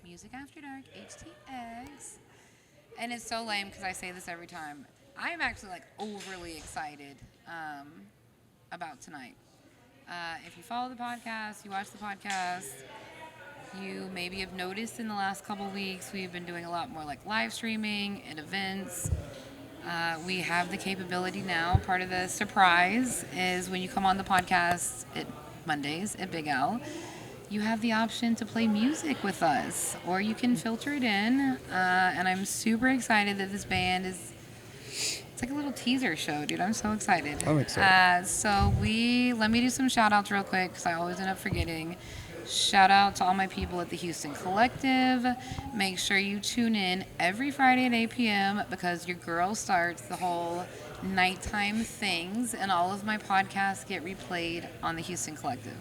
Music After Dark, HTX. And it's so lame because I say this every time. I am actually like overly excited about tonight. If you follow the podcast, you watch the podcast, you maybe have noticed in the last couple weeks we've been doing a lot more like live streaming and events. We have the capability now. Part of the surprise is when you come on the podcast at Mondays at Big L, you have the option to play music with us, or you can filter it in. And I'm super excited that this band is. It's like a little teaser show, dude. I'm so excited. I'm excited. Let me do some shout outs real quick because I always end up forgetting. Shout out to all my people at the Houston Collective. Make sure you tune in every Friday at 8 p.m. because your girl starts the whole nighttime things, and all of my podcasts get replayed on the Houston Collective.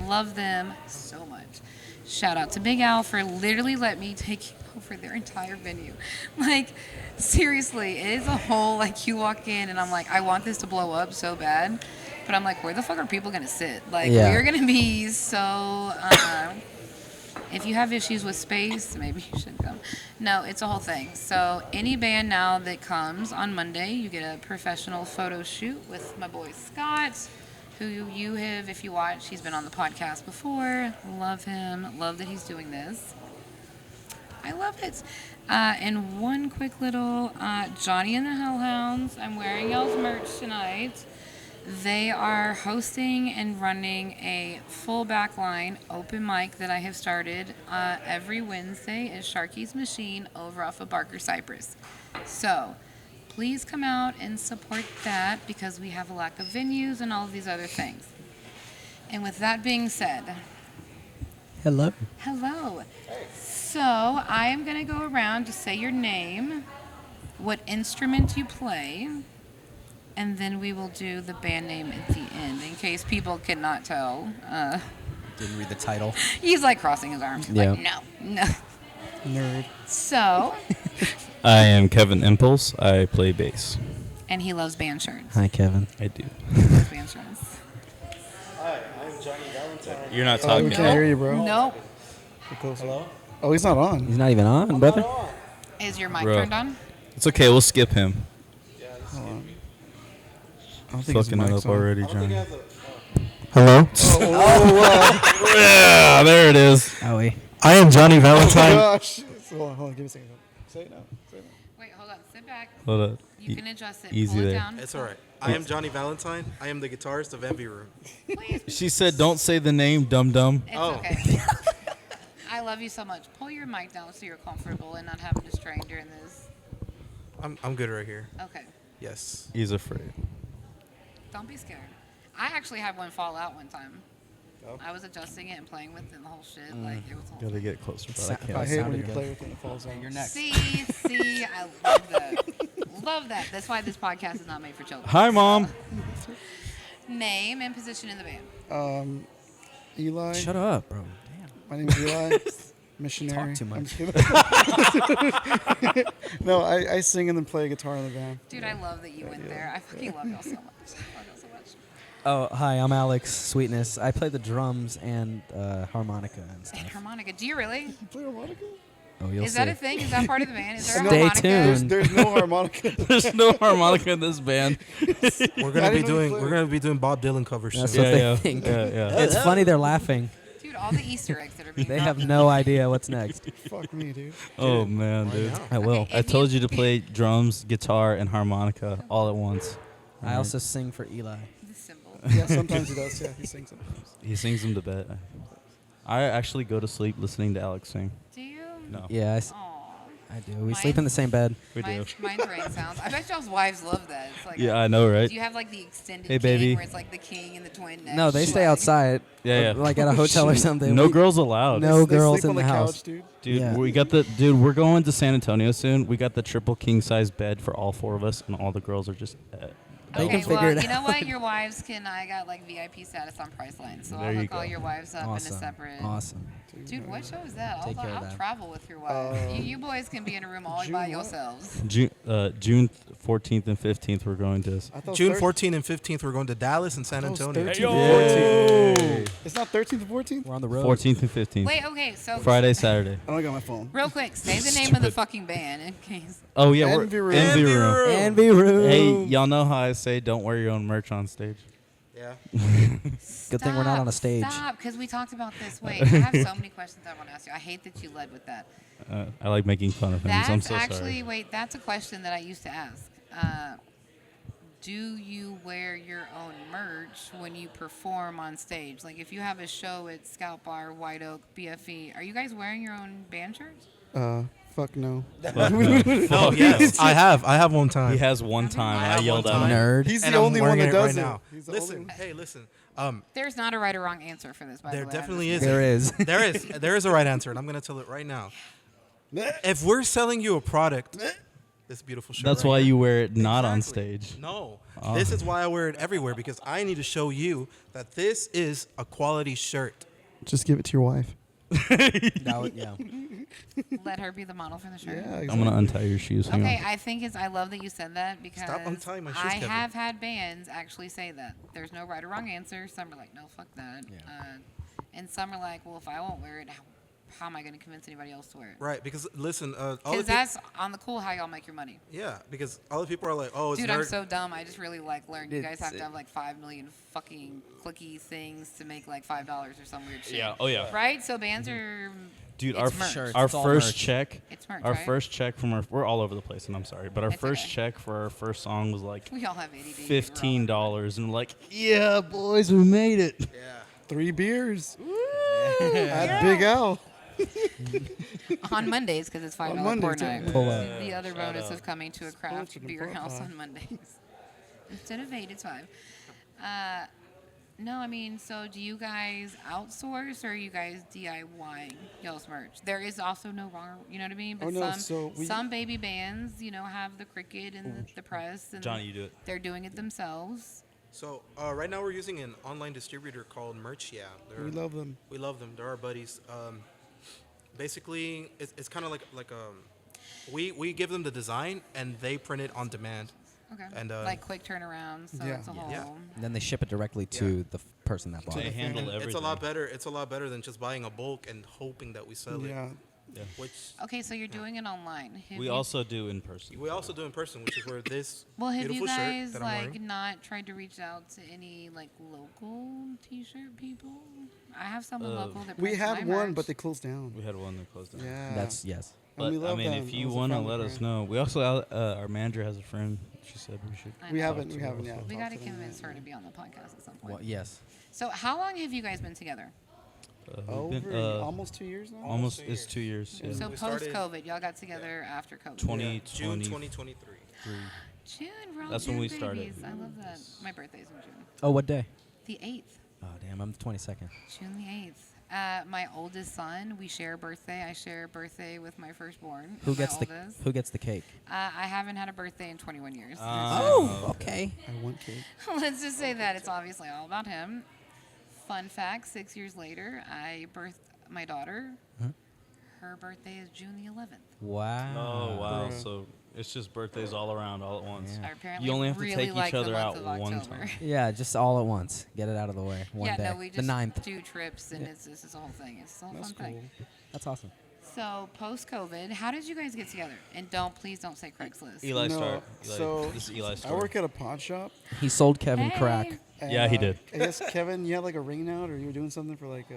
Love them so much. Shout out to Big Al for literally letting me take over their entire venue. Like, seriously, it is a whole, like, you walk in and I'm like, I want this to blow up so bad. But I'm like, where the fuck are people going to sit? Like, we're going to be so... if you have issues with space, maybe you should come. No, it's a whole thing. So any band now that comes on Monday, you get a professional photo shoot with my boy Scott, who you have, if you watch, he's been on the podcast before. Love him. Love that he's doing this. I love it. And one quick little Johnny and the Hellhounds. I'm wearing y'all's merch tonight. They are hosting and running a full backline open mic that I have started every Wednesday at Sharky's Machine over off of Barker Cypress. So please come out and support that because we have a lack of venues and all of these other things. And with that being said, Hello. So I am going to go around to say your name, what instrument you play, and then we will do the band name at the end, in case people cannot tell. Didn't read the title. He's like crossing his arms. Yeah. Like, no. Nerd. So, I am Kevin Impulse. I play bass. and he loves band shirts. Hi, Kevin. I do. He loves band shirts. Hi, I'm Johnny Valentine. You're not Oh, talking. we can't hear you, bro. Nope. Get closer. Hello? Oh, he's not on. He's not even on, brother. Is your mic Bro. turned on? It's okay. We'll skip him. Yeah, Hold on. I don't think his Fucking it mic's up on. already, I don't think I Johnny. have the. Hello. Yeah, there it is. Howie. I am Johnny Oh my Valentine. gosh. Hold on, give me a second. Say it now. Wait, hold on. Sit back. Hold up. You can adjust it. Easy Pull it there. down. It's all right. I am Johnny Valentine. I am the guitarist of Envy Room. Please. She said, "Don't say the name, dum dum." It's Oh. okay. I love you so much. Pull your mic down so you're comfortable and not having to strain during this. I'm good right here. Okay. Yes. He's afraid. Don't be scared. I actually had one fall out one time. Oh. I was adjusting it and playing with it and the whole shit. Like, it was a whole Gotta thing. get closer, but I Sa- can't. I hate when sounded you good. play with it and it falls out. You're next. See, I love that. Love that. That's why this podcast is not made for children. Hi, Mom. Name and position in the band. Eli. Shut up, bro. My name's Eli. Missionary. Talk too much. I'm kidding. No, I sing and then play guitar in the band. Dude, I love that you went there. I fucking love y'all so much. I love y'all so much. Oh, hi. I'm Alex Sweetness. I play the drums and harmonica and And stuff. harmonica. Do you really? You play harmonica? Oh, you'll Is see. that a thing? Is that part of the band? Is there a Stay harmonica? tuned. There's no harmonica. There's no harmonica in this band. We're I gonna be didn't know you doing played. Bob Dylan covers That's soon. what they think. Yeah. It's funny they're laughing. Dude, all the Easter eggs that are being They dropped. have no idea what's next. Fuck me, dude. Oh man, dude. I will. Okay. I told you to play drums, guitar, and harmonica all at once. I also sing for Eli. The symbol. Yeah, sometimes he does. Yeah, he sings sometimes. He sings them to bed. I actually go to sleep listening to Alex sing. Do you? No, Yeah, Aw. I do. We sleep in the same bed. we do. Mine's rain sounds. I bet y'all's wives love that. It's like Yeah, I know, right? Do you have like the extended Hey, king baby. where it's like the king and the twin neck? No, they stay Like- outside. Yeah, yeah. Like at a hotel or something. No We- girls allowed. No They girls sleep in on the the house. couch, dude. Dude, Yeah. we're going to San Antonio soon. We got the triple king size bed for all four of us, and all the girls are just. They Okay, can figure well, it you know out. what? Your wives can. I got like VIP status on Priceline, so There I'll you hook all go. your wives up Awesome. in a separate. Awesome. Dude, what show is that? Take care of I'll that. travel with your wife. You boys can be in a room all by June what? yourselves. June 14th and 15th, we're going to. I thought June 13th 14th and 15th, we're going to Dallas and San I thought it was Antonio. 13th and 14th. It's not 13th and 14th? We're on the road. 14th and 15th. Wait, okay, so Friday, Saturday. I don't got my phone. real quick, say the name of the fucking band in case. Oh yeah, Envy we're Room. Envy Room. Envy Room. Hey, y'all know how I say don't wear your own merch on stage. Yeah. Good thing we're not on a stage. Stop, because we talked about this. Wait, I have so many questions I want to ask you. I hate that you led with that. I like making fun of him. That's I'm so actually, sorry. wait, that's a question that I used to ask. Do you wear your own merch when you perform on stage? Like if you have a show at Scout Bar, White Oak, BFE, are you guys wearing your own band shirts? Fuck no. No, yes, I have. I have one time. He has one time. I I have yelled one at time. him. Nerd. He's and the I'm only one wearing that it does right it. now. He's the only Listen, one. hey, listen. There's not a right or wrong answer for this, by There the way. definitely is. There is. There is a right answer, and I'm gonna tell it right now. If we're selling you a product, this beautiful shirt. That's right why here, you wear it not on exactly. stage. No, this is why I wear it everywhere because I need to show you that this is a quality shirt. Just give it to your wife. Yeah. Let her be the model for the shirt. Yeah, exactly. I'm gonna untie your shoes. Hang Okay, on. I think I love that you said that because Stop untying my shoes, I Kevin. have had bands actually say that. There's no right or wrong answer. Some are like, no, fuck that. Yeah. And some are like, well, if I won't wear it, how am I going to convince anybody else to wear it? Right, because listen, all the Because that's on the cool how y'all make your money. yeah, because all the people are like, oh, it's Dude, nerd. I'm so dumb. I just really like learned. You guys It's- have to have like 5 million fucking clicky things to make like $5 or some weird shit. Yeah. Oh yeah. Right? So bands are. Dude, It's our merch. Shirts, our it's all first merch. check. It's merch, Our right? first check from we're all over the place, and I'm sorry, but our It's first okay. check for our first song was like We all have ADD. $15, and we're like, yeah, boys, we made it. yeah. 3 beers. At Big Al. On Mondays because it's $5 On pour Mondays, night. yeah. Pull up. The other bonus of coming to a craft Sponsored beer by- house on Mondays. Instead of 8, it's 5. No, I mean, so do you guys outsource or are you guys DIYing y'all's merch? There is also no wrong, you know what I mean? But Oh, no, some so we- some baby bands, have the Cricut and the press, and Johnny, you do it. they're doing it themselves. So right now we're using an online distributor called Merch. Yeah, We love them. We love them. They're our buddies. Basically, it's kind of like we give them the design and they print it on demand. Okay. And, like quick turnaround, so Yeah. it's a whole. Yeah. And then they ship it directly to the person that bought They it. handle And everything. it's a lot better. It's a lot better than just buying a bulk and hoping that we sell it. Yeah. Which Okay, so you're doing it online. Have We you- also do in person. we also do in person, which is where this Well, have beautiful you guys shirt that I'm like wearing. not tried to reach out to any like local T-shirt people? I have someone local that We prints had my one, merch. but they closed down. We had one that closed down. Yeah. That's yes. And But we I love mean, them. if That you was a want to family let us brand. know, we also our manager has a friend. She said we should. I We know. haven't. We haven't yet. We talked got to to them convince yet. her to be on the podcast at some point. Well, yes. So, how long have you guys been together? We've been, Over almost 2 years now. almost 2 it's years. 2 years. Yeah. So We post started- COVID, y'all got together after COVID. 2020. June 2023. June, we're all That's when June we started. babies. I love that. My birthday's in June. Oh, what day? The 8th. Oh, damn. I'm the 22nd. June the 8th. My oldest son, we share a birthday. I share a birthday with my firstborn. Who my gets the oldest. Who gets the cake? I haven't had a birthday in 21 years. Oh, okay. I want cake. Let's just say that it's obviously all about him. Fun fact, 6 years later, I birthed my daughter. Huh? Her birthday is June the 11th. Wow. Oh wow! Bruh. So it's just birthdays all around, all at once. Yeah. I apparently You only have to really take each like the other month out of one October. time. Yeah, just all at once. Get it out of the way. One Yeah, day. no, we the just 9th. do trips, and Yeah. it's a whole thing. It's a whole That's fun cool. thing. That's awesome. So post-COVID, how did you guys get together? And please don't say Craigslist. Eli No, start. so this is Eli's I story. work at a pawn shop. He sold Kevin Hey. crack. And, Yeah, he did. I guess Kevin, you had like a ring out, or you were doing something for like.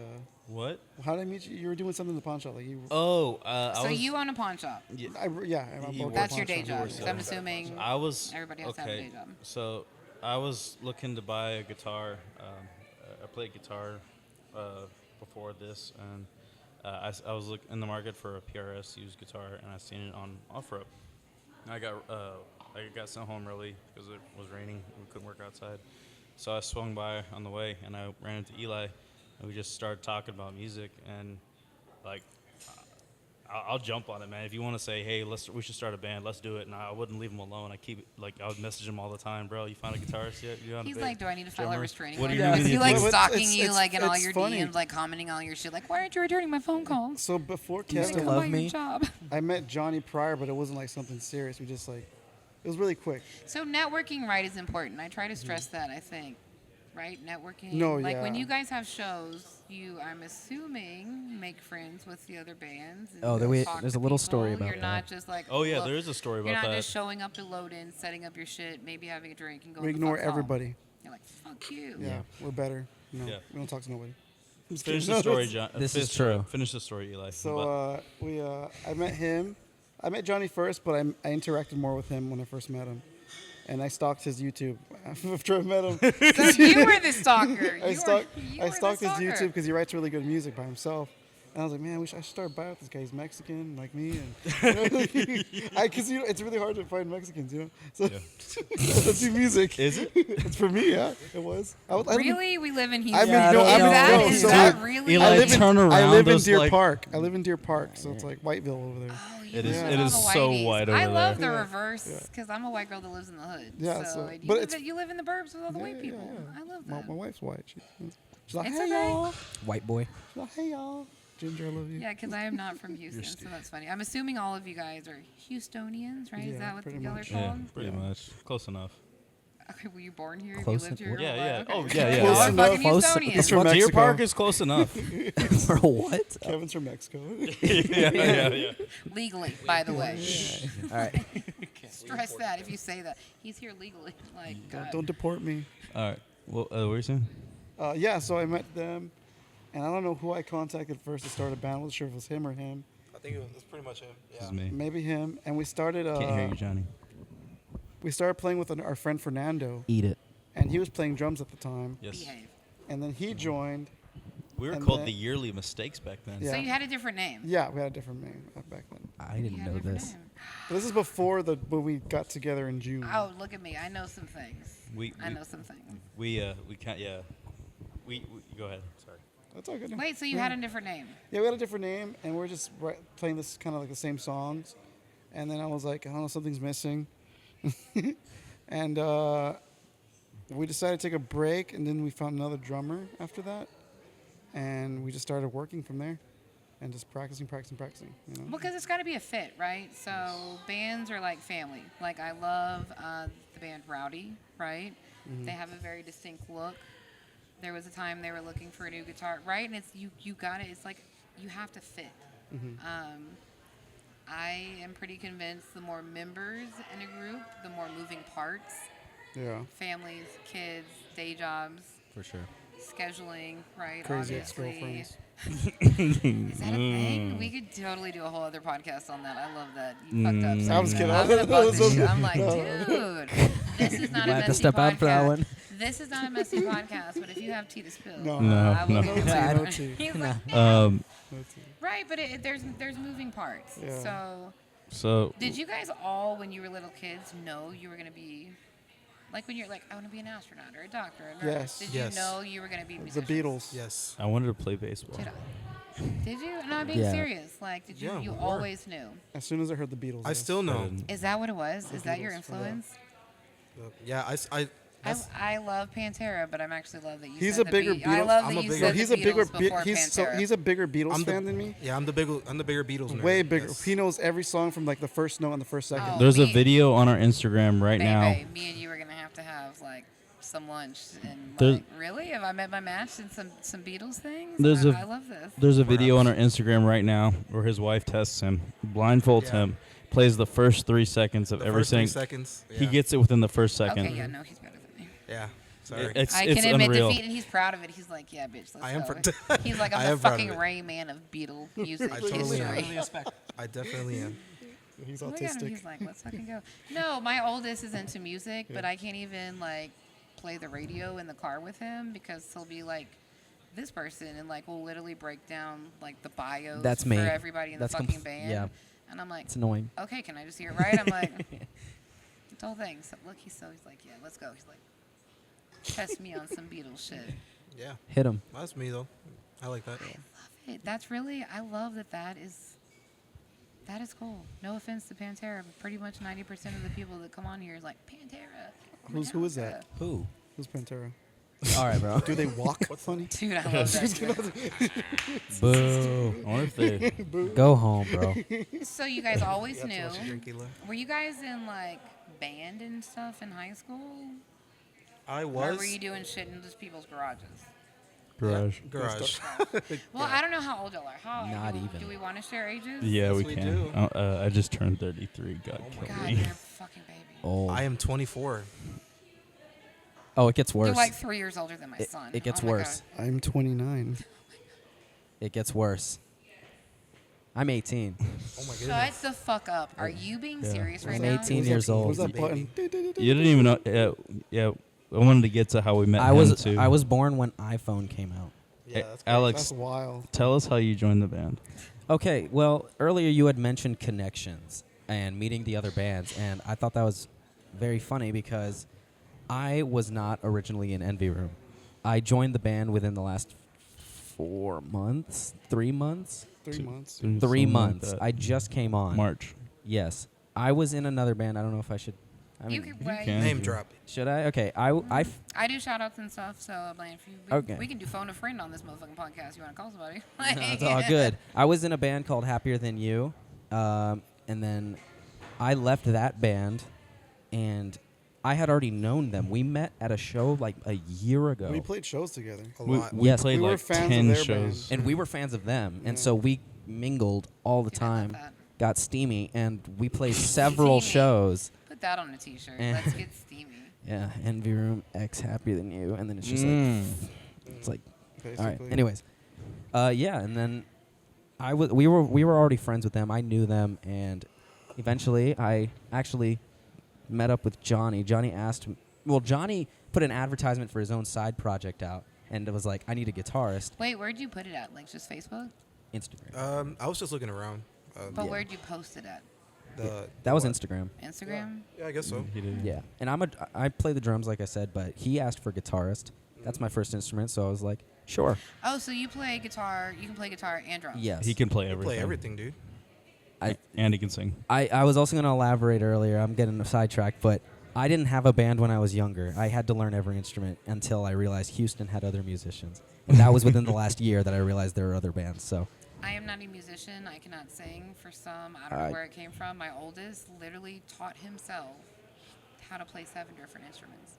What? How did I meet you? You were doing something in the pawn shop, like you. Oh, So I was. you own a pawn shop. yeah, Yeah, I'm He both That's pawn your day shop. job. works 'cause I'm at- assuming I was. everybody else okay, has a day job. So I was looking to buy a guitar. I played guitar before this, and I was in the market for a PRS used guitar, and I seen it on OfferUp. I got sent home early because it was raining. We couldn't work outside, so I swung by on the way, and I ran into Eli, and we just started talking about music, and like. I'll jump on it, man. If you want to say, "Hey, we should start a band. Let's do it," and I wouldn't leave him alone. I would message him all the time, bro. You found a guitarist yet? You on a He's band? like, do I need to file a drummer? restraining What do order? you Is need he to like do? Well, stalking you it's- like in all it's your funny. DMs, like commenting all your shit? Like, why aren't you returning my phone calls? So before Do you Like, still Kevin, come love on me? your job. I met Johnny prior, but it wasn't like something serious. We just like, It was really quick. So networking, right, is important. I try to stress that. I think, right, networking. No, like when yeah. you guys have shows, you, I'm assuming, make friends with the other bands. And Oh, talk there's to a little people. story about You're that. not just like. Oh yeah, look, there is a story You're about not that. just showing up to load in, setting up your shit, maybe having a drink and going. We the ignore fuck home. everybody. You're like, fuck you. Yeah, we're better. No, Yeah. we don't talk to nobody. I'm just Finish kidding. the story, No, John. This is Finish- true. Finish the story, Eli. So I met him. I met Johnny first, but I interacted more with him when I first met him, and I stalked his YouTube after I met him. So you were the stalker. I stalked you I were the stalked his stalker. YouTube because he writes really good music by himself. And I was like, man, I should start by with this guy. He's Mexican, like me, and because it's really hard to find Mexicans, you know. So let's do music. Is it? It's for me, yeah. It was. I live in- Really? We live in I'm Houston. in, no, I'm in, that, no, is so that I- really? Eli, I live in, turn I around live in us Deer like- Park. I live in Deer Park, so it's like Whiteville over there. Oh, you It is- live it on is the so whiteys. white I over love there. the Yeah. reverse because I'm a white girl that lives in the hood. Yeah, so, so- you, but live, it's- you live in the burbs with all the white people. yeah. I love My that. wife's white. She's like, It's hey okay. y'all. White boy. She's like, hey y'all. Ginger, I love you. Yeah, because I am not from Houston, so that's funny. I'm assuming all of you guys are Houstonians, right? Yeah, is that what pretty y'all are much. Yeah, called? pretty much. Close enough. Okay, were you born here? Close Have you lived enough. here? Yeah, your yeah. whole life? Oh, yeah, yeah. Close Y'all are enough. fucking Close- Houstonians. He's from Deer Mexico. Park is close enough. For what? Kevin's from Mexico. yeah. Legally, by the way. All right. Stress that if you say that. He's here legally. Like, God. Don't deport me. All right. Well, what were you saying? Yeah, so I met them, and I don't know who I contacted first to start a band. I wasn't sure if it was him or him. I think it's pretty much him. This is me. Maybe him. And we started. Can't hear you, Johnny. We started playing with our friend Fernando, Eat it. and he was playing drums at the time. Yes. Behave. And then he joined. We were And called then- the Yearly Mistakes back then. Yeah. So you had a different name. Yeah, we had a different name back then. I You didn't had a know different this. name. But this is before when we got together in June. Oh, look at me. I know some things. I know some things. We can't. Yeah. We go ahead. Sorry. That's all good. now. Wait, so you had a different name? Yeah, we had a different name, and we are just playing this kind of like the same songs. And then I was like, I don't know, something's missing. And we decided to take a break, and then we found another drummer after that. And we just started working from there and just practicing. You know? Because it's got to be a fit, right? So bands are like family. Like I love the band Rowdy, right? They have a very distinct look. There was a time they were looking for a new guitar, right? And it's you got it. It's like you have to fit. I am pretty convinced the more members in a group, the more moving parts. Yeah. Families, kids, day jobs, For sure. Crazy scheduling, right? ex-girlfriends. Is that a thing? We could totally do a whole other podcast on that. I love that. You fucked up. saying I was that. kidding. I'm gonna bug this shit. I'm like, No. dude, this is not a Might have to messy step podcast. out for that one. This is not a messy podcast, but if you have tea to spill, No. I will No. be the Yeah, one. no tea. He's like, Um. right, but there's moving parts. Yeah. So, So. did you guys all, when you were little kids, know you were gonna be? Like when you're like, I want to be an astronaut or a doctor. Or a nurse. Yes. Did Yes. you know you were going to be The musicians? Beatles. Yes. I wanted to play baseball. Did you? No, I'm being Yeah. serious. Like, did you? Yeah, you we were. always knew. As soon as I heard the Beatles. I yes. still know. Is that what it was? Is that your Beatles, yeah. influence? Yeah, that's, I love Pantera, but I'm actually love that you. He's said a the bigger Be- I Beatles- love I'm that a you bigger- said He's the a bigger Beatles before Pantera. he's a bigger Beatles fan than me. yeah, I'm the bigger Beatles nerd. Way bigger. Yes. He knows every song from like the first note and the first second. Oh. There's a me- video on our Instagram right now. Baby, me and you are gonna have like some lunch and There's- like, really? Have I met my match in some Beatles things? There's I a- love this. There's a video on our Instagram right now where his wife tests him, blindfolds Yeah. him, plays the first 3 seconds of The every first 3 single. seconds. He yeah. gets it within the first second. Okay, yeah, no, he's better than me. Yeah. Sorry. It's I it's can admit unreal. defeat, and he's proud of it. He's like, yeah, bitch, let's I am go. pr- He's like, I I'm am the proud of fucking it. Ray Man of Beatle music I totally am. history. I definitely am. He's Look at him. autistic. He's like, let's fucking go. No, my oldest is into music, but I can't even like play the radio in the car with him because he'll be like this person and like we'll literally break down like the bios That's for me. everybody in That's the fucking band. yeah. And I'm like, It's annoying. okay, can I just hear it right? I'm like, the whole thing. So look, he's like, yeah, let's go. He's like, test me on some Beatles shit. Yeah. Hit him. That's me though. I like that. That's really, I love that is cool. No offense to Pantera, but pretty much 90% of the people that come on here is like, Pantera. Who is that? Who? Who's Pantera? All right, bro. Do they walk funny? Dude, I love that shit. Boo. I wonder if they. Go home, bro. So you guys always That's knew. why she drink Eli. Were you guys in like band and stuff in high school? I Or was were you doing shit in just people's garages? Garage. garage. Well, I don't know how old y'all are. How Not do, even. Do we want to share ages? Yeah, Yes, we we can. do. I just turned 33. God kill God, me. you're a fucking baby. Oh. I am 24. Oh, it gets worse. You're like 3 years older than my It- son. it gets Oh my worse. God. I'm 29. It gets worse. I'm 18. Oh my Shut goodness. the fuck up. Are you being Yeah. serious right I'm now? 18 Where's years that, old. Where's that Baby. button? You didn't even know. Yeah. I wanted to get to how we met I him was too. I was born when iPhone came out. Yeah, that's crazy. Alex, That's wild. tell us how you joined the band. Okay, well, earlier you had mentioned connections and meeting the other bands, and I thought that was very funny because I was not originally in Envy Room. I joined the band within the last 4 months, 3 months, 3 months. 3 Something like months. that. I just came on. March. Yes, I was in another band. I don't know if I should. I You mean, can, right. can. Name drop. should I? Okay, I do shout outs and stuff, so like, if you, Okay. we can do phone a friend on this motherfucking podcast. You want to call somebody? It's all good. I was in a band called Happier Than You, and then I left that band, and I had already known them. We met at a show like a year ago, We played shows together. A We, lot. we Yes. played We were like fans of 10 their shows. and we were fans of them, and Yeah. so we mingled all the Dude, I love time. that. Got steamy, and we played several Steamy. shows. Put that on a t-shirt. Eh. Let's get steamy. Yeah, Envy Room X Happier Than You, and then it's just it's like Basically. all right. Anyways, yeah, and then we were already friends with them. I knew them, and eventually I actually met up with Johnny. Johnny asked, well, Johnny put an advertisement for his own side project out, and it was like, I need a guitarist. Wait, where'd you put it at? Like just Facebook? Instagram. I was just looking around. But Yeah. where'd you post it at? That was what? Instagram. Instagram? Yeah, I guess so. He did. Yeah, and I play the drums like I said, but he asked for guitarist. That's my first instrument, so I was like, sure. Oh, so you play guitar. You can play guitar and drums. Yes. He can play You everything. play everything, dude. And he can sing. I was also going to elaborate earlier. I'm getting sidetracked, but I didn't have a band when I was younger. I had to learn every instrument until I realized Houston had other musicians. And that was within the last year that I realized there were other bands. So I am not a musician. I cannot sing for some. I don't know where it came from. My oldest literally taught himself how to play 7 different instruments.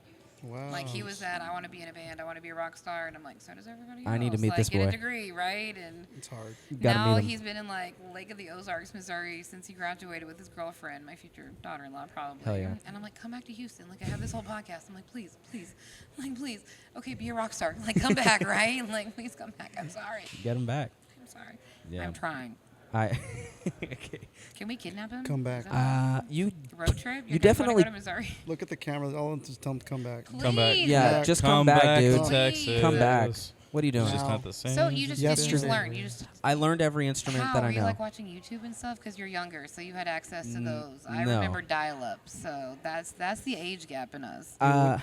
Wow. Like he was at, I want to be in a band. I want to be a rock star. And I'm like, so does everybody else. I need to meet like, this get boy. a degree, right? And It's hard. gotta now meet him. he's been in like Lake of the Ozarks, Missouri since he graduated with his girlfriend, my future daughter-in-law probably. Hell yeah. And I'm like, come back to Houston. Like I have this whole podcast. I'm like, please, please, like please. Okay, be a rock star. Like come back, right? Like please come back. I'm sorry. get him back. I'm sorry. Yeah. I'm trying. Okay. Can we kidnap him? Come back. Is that You road trip? you You're guys wanna definitely- go to Missouri. Look at the camera. I'll just tell him to come back. Come back. Please. yeah, Back. just come back, dude. to Texas. Come back. What are you doing? It's just Now. not the same. So you just Yesterday. learn. You just I learned every instrument how that I were you know. like watching YouTube and stuff because you're younger, so you had access to those. I no. remember dial-up, so that's the age gap in us.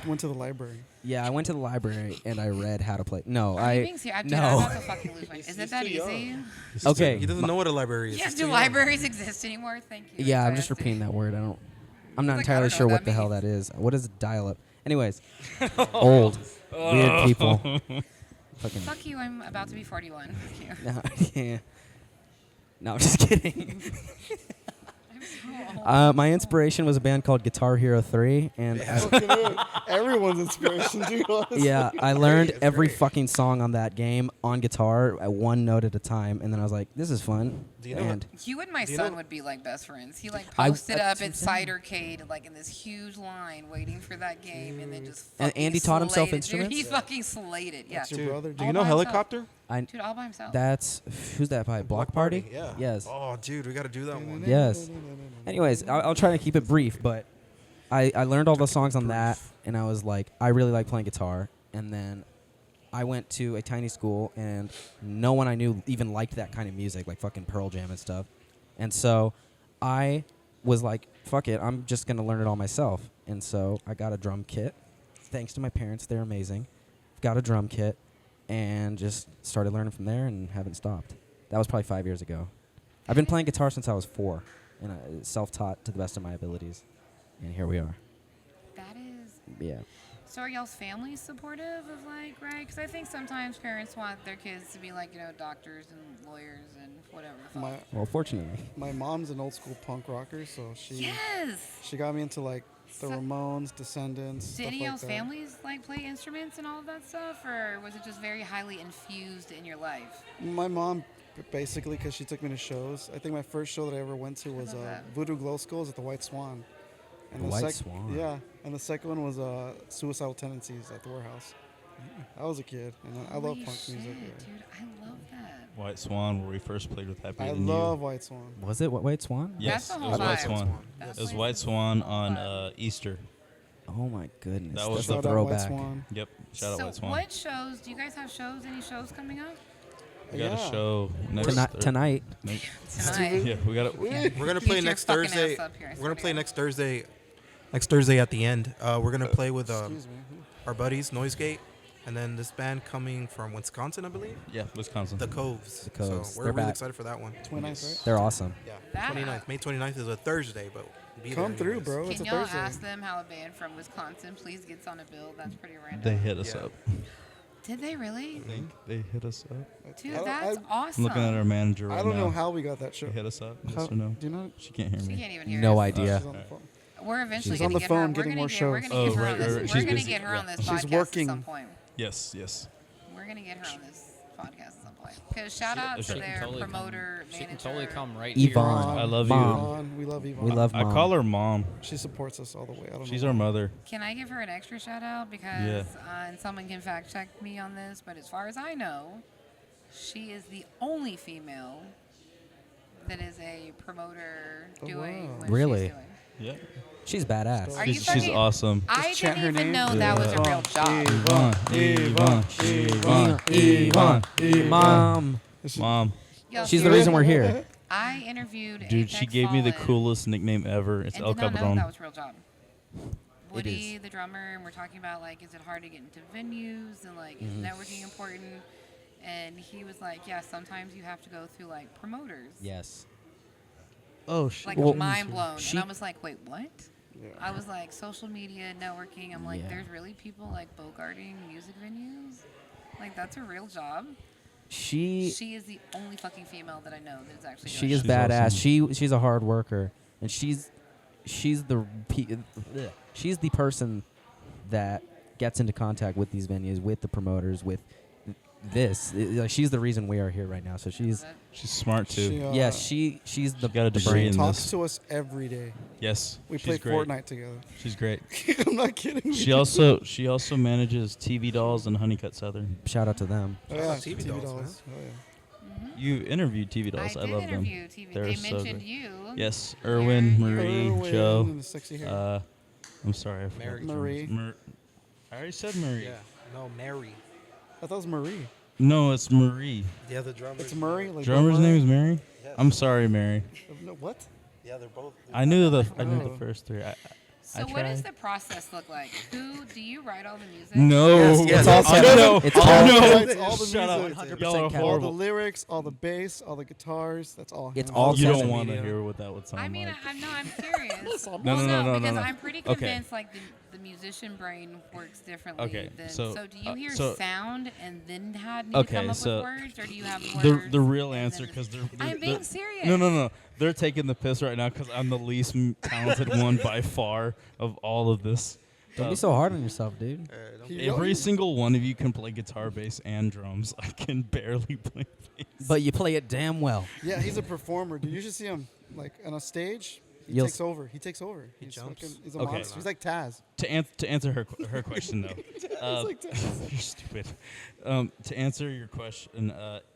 Went to the library. Yeah, I went to the library and I read how to play. No, Are you I being serious? Dude, no. I'm about to fucking lose my. Is it he's that too easy? Okay. He doesn't know what a library is. Yes. He's Do too young. libraries exist anymore? Thank you. Yeah, I'm Sorry, just I see. repeating that word. I'm not Like, I entirely don't know sure what what that the hell means. that is. What is dial-up? Anyways, old, weird people. Fucking. Fuck you! I'm about to be 41. Thank you. No, yeah. No, I'm just kidding. I'm so old. My inspiration was a band called Guitar Hero 3, and Fucking A. Everyone's inspiration, dude. Honestly. yeah, I learned It's every great. fucking song on that game on guitar at one note at a time, and then I was like, "This is fun." Do you know and You and my Do you son know- would be like best friends. He like I- posted that's up at insane. Cidercade like in this huge line waiting for that game, and then just And fucking Andy taught himself slayed it, dude. instruments? He fucking slayed it. Yeah, That's your Dude, brother, do dude. you know All by himself. Helicopter? I dude, all by himself. that's who's that by Block Party? Yeah. Yes. Oh, dude, we got to do that one. Yes. Anyways, I'll try to keep it brief, but I learned all the songs on that, and I was like, I really like playing guitar. And then I went to a tiny school, and no one I knew even liked that kind of music, like fucking Pearl Jam and stuff. And so I was like, fuck it, I'm just going to learn it all myself. And so I got a drum kit. Thanks to my parents, they're amazing. Got a drum kit and just started learning from there and haven't stopped. That was probably 5 years ago. I've been playing guitar since I was 4, and self-taught to the best of my abilities. And here we are. That is. Yeah. So are y'all's families supportive of like, right? Because I think sometimes parents want their kids to be like, doctors and lawyers and whatever. the fuck. My Well, fortunately. my mom's an old school punk rocker, so she Yes. she got me into like The Ramones, Descendants, Did stuff any of like y'all's that. families like play instruments and all of that stuff, or was it just very highly infused in your life? My mom, basically, because she took me to shows. I think my first show that I ever went to was love that. Voodoo Glow Skulls at the White Swan. And The White Swan. Yeah, and the second one was Suicidal Tendencies at the Warehouse. I was a kid, and I love Holy punk shit, music. Yeah. dude! I love that. White Swan, where we first played with Happier I Than love You. White Swan. Was it White Swan? Yes, That's it the was whole White vibe. Swan. That It was place White is Swan the whole on vibe. Easter. Oh my goodness. That was That's a Shout out White throwback. Swan. Yep. Shout out So White Swan. what shows? Do you guys have shows? Any shows coming up We got Yeah. a show next Tonight. tonight? Yeah, we got. We're gonna Keep play your next fucking Thursday. ass up here, I We're swear gonna to play God. next Thursday. Next Thursday at the end. We're gonna play with Excuse me. our buddies Noisegate, and then this band coming from Wisconsin, I believe. Yeah, Wisconsin. The Coves. The Coves. So we're They're really back. excited for that one. 29th, right? They're awesome. Yeah. That- 29th. May 29th is a Thursday, but be Come there through, anyways. bro. It's Can a y'all Thursday. ask them how a band from Wisconsin please gets on a bill? That's pretty random. They hit us Yeah. up. Did they really? I think they hit us up. Dude, I don't- that's I- awesome. I'm looking at our manager right I don't now. know how we got that show. They hit us up. How- Yes or no? Do you know? She can't hear She me. can't even hear No us. idea. She's on the phone. We're eventually She's on gonna the get phone her. We're getting gonna more get, shows. We're gonna Oh, get her right, on this. right, right. We're She's gonna busy. get her on this She's podcast working. at some point. Yes, yes. We're gonna get her on this podcast at some point. Because shout out She to can their totally come- promoter, She manager. can totally come right Yvonne. here. I love Mom. you. Yvonne, we love Yvonne. We love I Mom. call her mom. She supports us all the way. I don't She's know. our mother. Can I give her an extra shout out? Because, and someone can fact check me on this, but as far as I know, she is the only female that is a promoter Oh, doing wow. what Really? she's doing. Yeah. She's badass. Are you She's fucking- awesome. I chant her didn't even name. know that was a real job. Mom. Mom. Yo, She's the reason we're here. seriously, I interviewed Dude, she Apex gave me the Fallen coolest nickname ever. It's and El did not know Cabron. that was a real job. It Woody, is. the drummer, and we're talking about like, is it hard to get into venues and like, Mm-hmm. is networking important? And he was like, yeah, sometimes you have to go through like promoters. Yes. Oh, shit. Like Well, mind blown. she- And I was like, wait, what? Yeah. I was like, social media, networking. I'm like, Yeah. there's really people like bogarting music venues? Like, that's a real job. She She is the only fucking female that I know that is actually she doing is it. She's badass. awesome. She's a hard worker, and she's the person that gets into contact with these venues, with the promoters, with this. Like, she's the reason we are here right now. So she's She's smart too. She, yes, she's the got a the degree brain. in talks this. to us every day. Yes. We she's play great. Fortnite together. She's great. I'm not kidding. She also manages TV Dolls and Honeycut Southern. Shout out to them. Oh, Shout yeah, out TV Dolls, man. Oh, yeah. You interviewed TV I Dolls. I, did love them. interview TV. They're They so mentioned good. you. Yes, Erwin, You're- Marie, Erwin Joe. and the sexy hair. I'm sorry. I forgot Mary. the Marie. drums. I already said Marie. Yeah. No, Mary. I thought it was Marie. No, it's Marie. Yeah, the drummer. It's Murray. Like Drummer's Murray? name is Mary. Yes. I'm sorry, Mary. No, what? Yeah, they're both. I knew the Oh. first three. So I what does tried. the process look like? Who do you write all the music? No. Yes, yes, It's all yes. Kevin. I know. It's I all know. It's all the Shut up. music. 100% Y'all are Kevin. All the horrible. lyrics, all the bass, all the guitars. That's all. It's him. all You Kevin. don't want to Media. hear what that would sound I mean, like. I'm curious. No, Well, no, no, because no. I'm pretty Okay. convinced like the musician brain works differently. Okay, than, so, do you hear so- sound and then need to Okay, come up so with words, or do you have the words? the real and answer, then- because they're I'm being serious. No. They're taking the piss right now because I'm the least talented one by far of all of this. Don't be so hard on yourself, dude. He Every really- single one of you can play guitar, bass, and drums. I can barely play bass. But you play it damn well. Yeah, he's a performer. Dude, you should see him like on a stage. He You'll takes over. He takes over. He He's jumps. fucking- he's a Okay. monster. He's like Taz. To answer her question though, like Taz. you're stupid. To answer your question,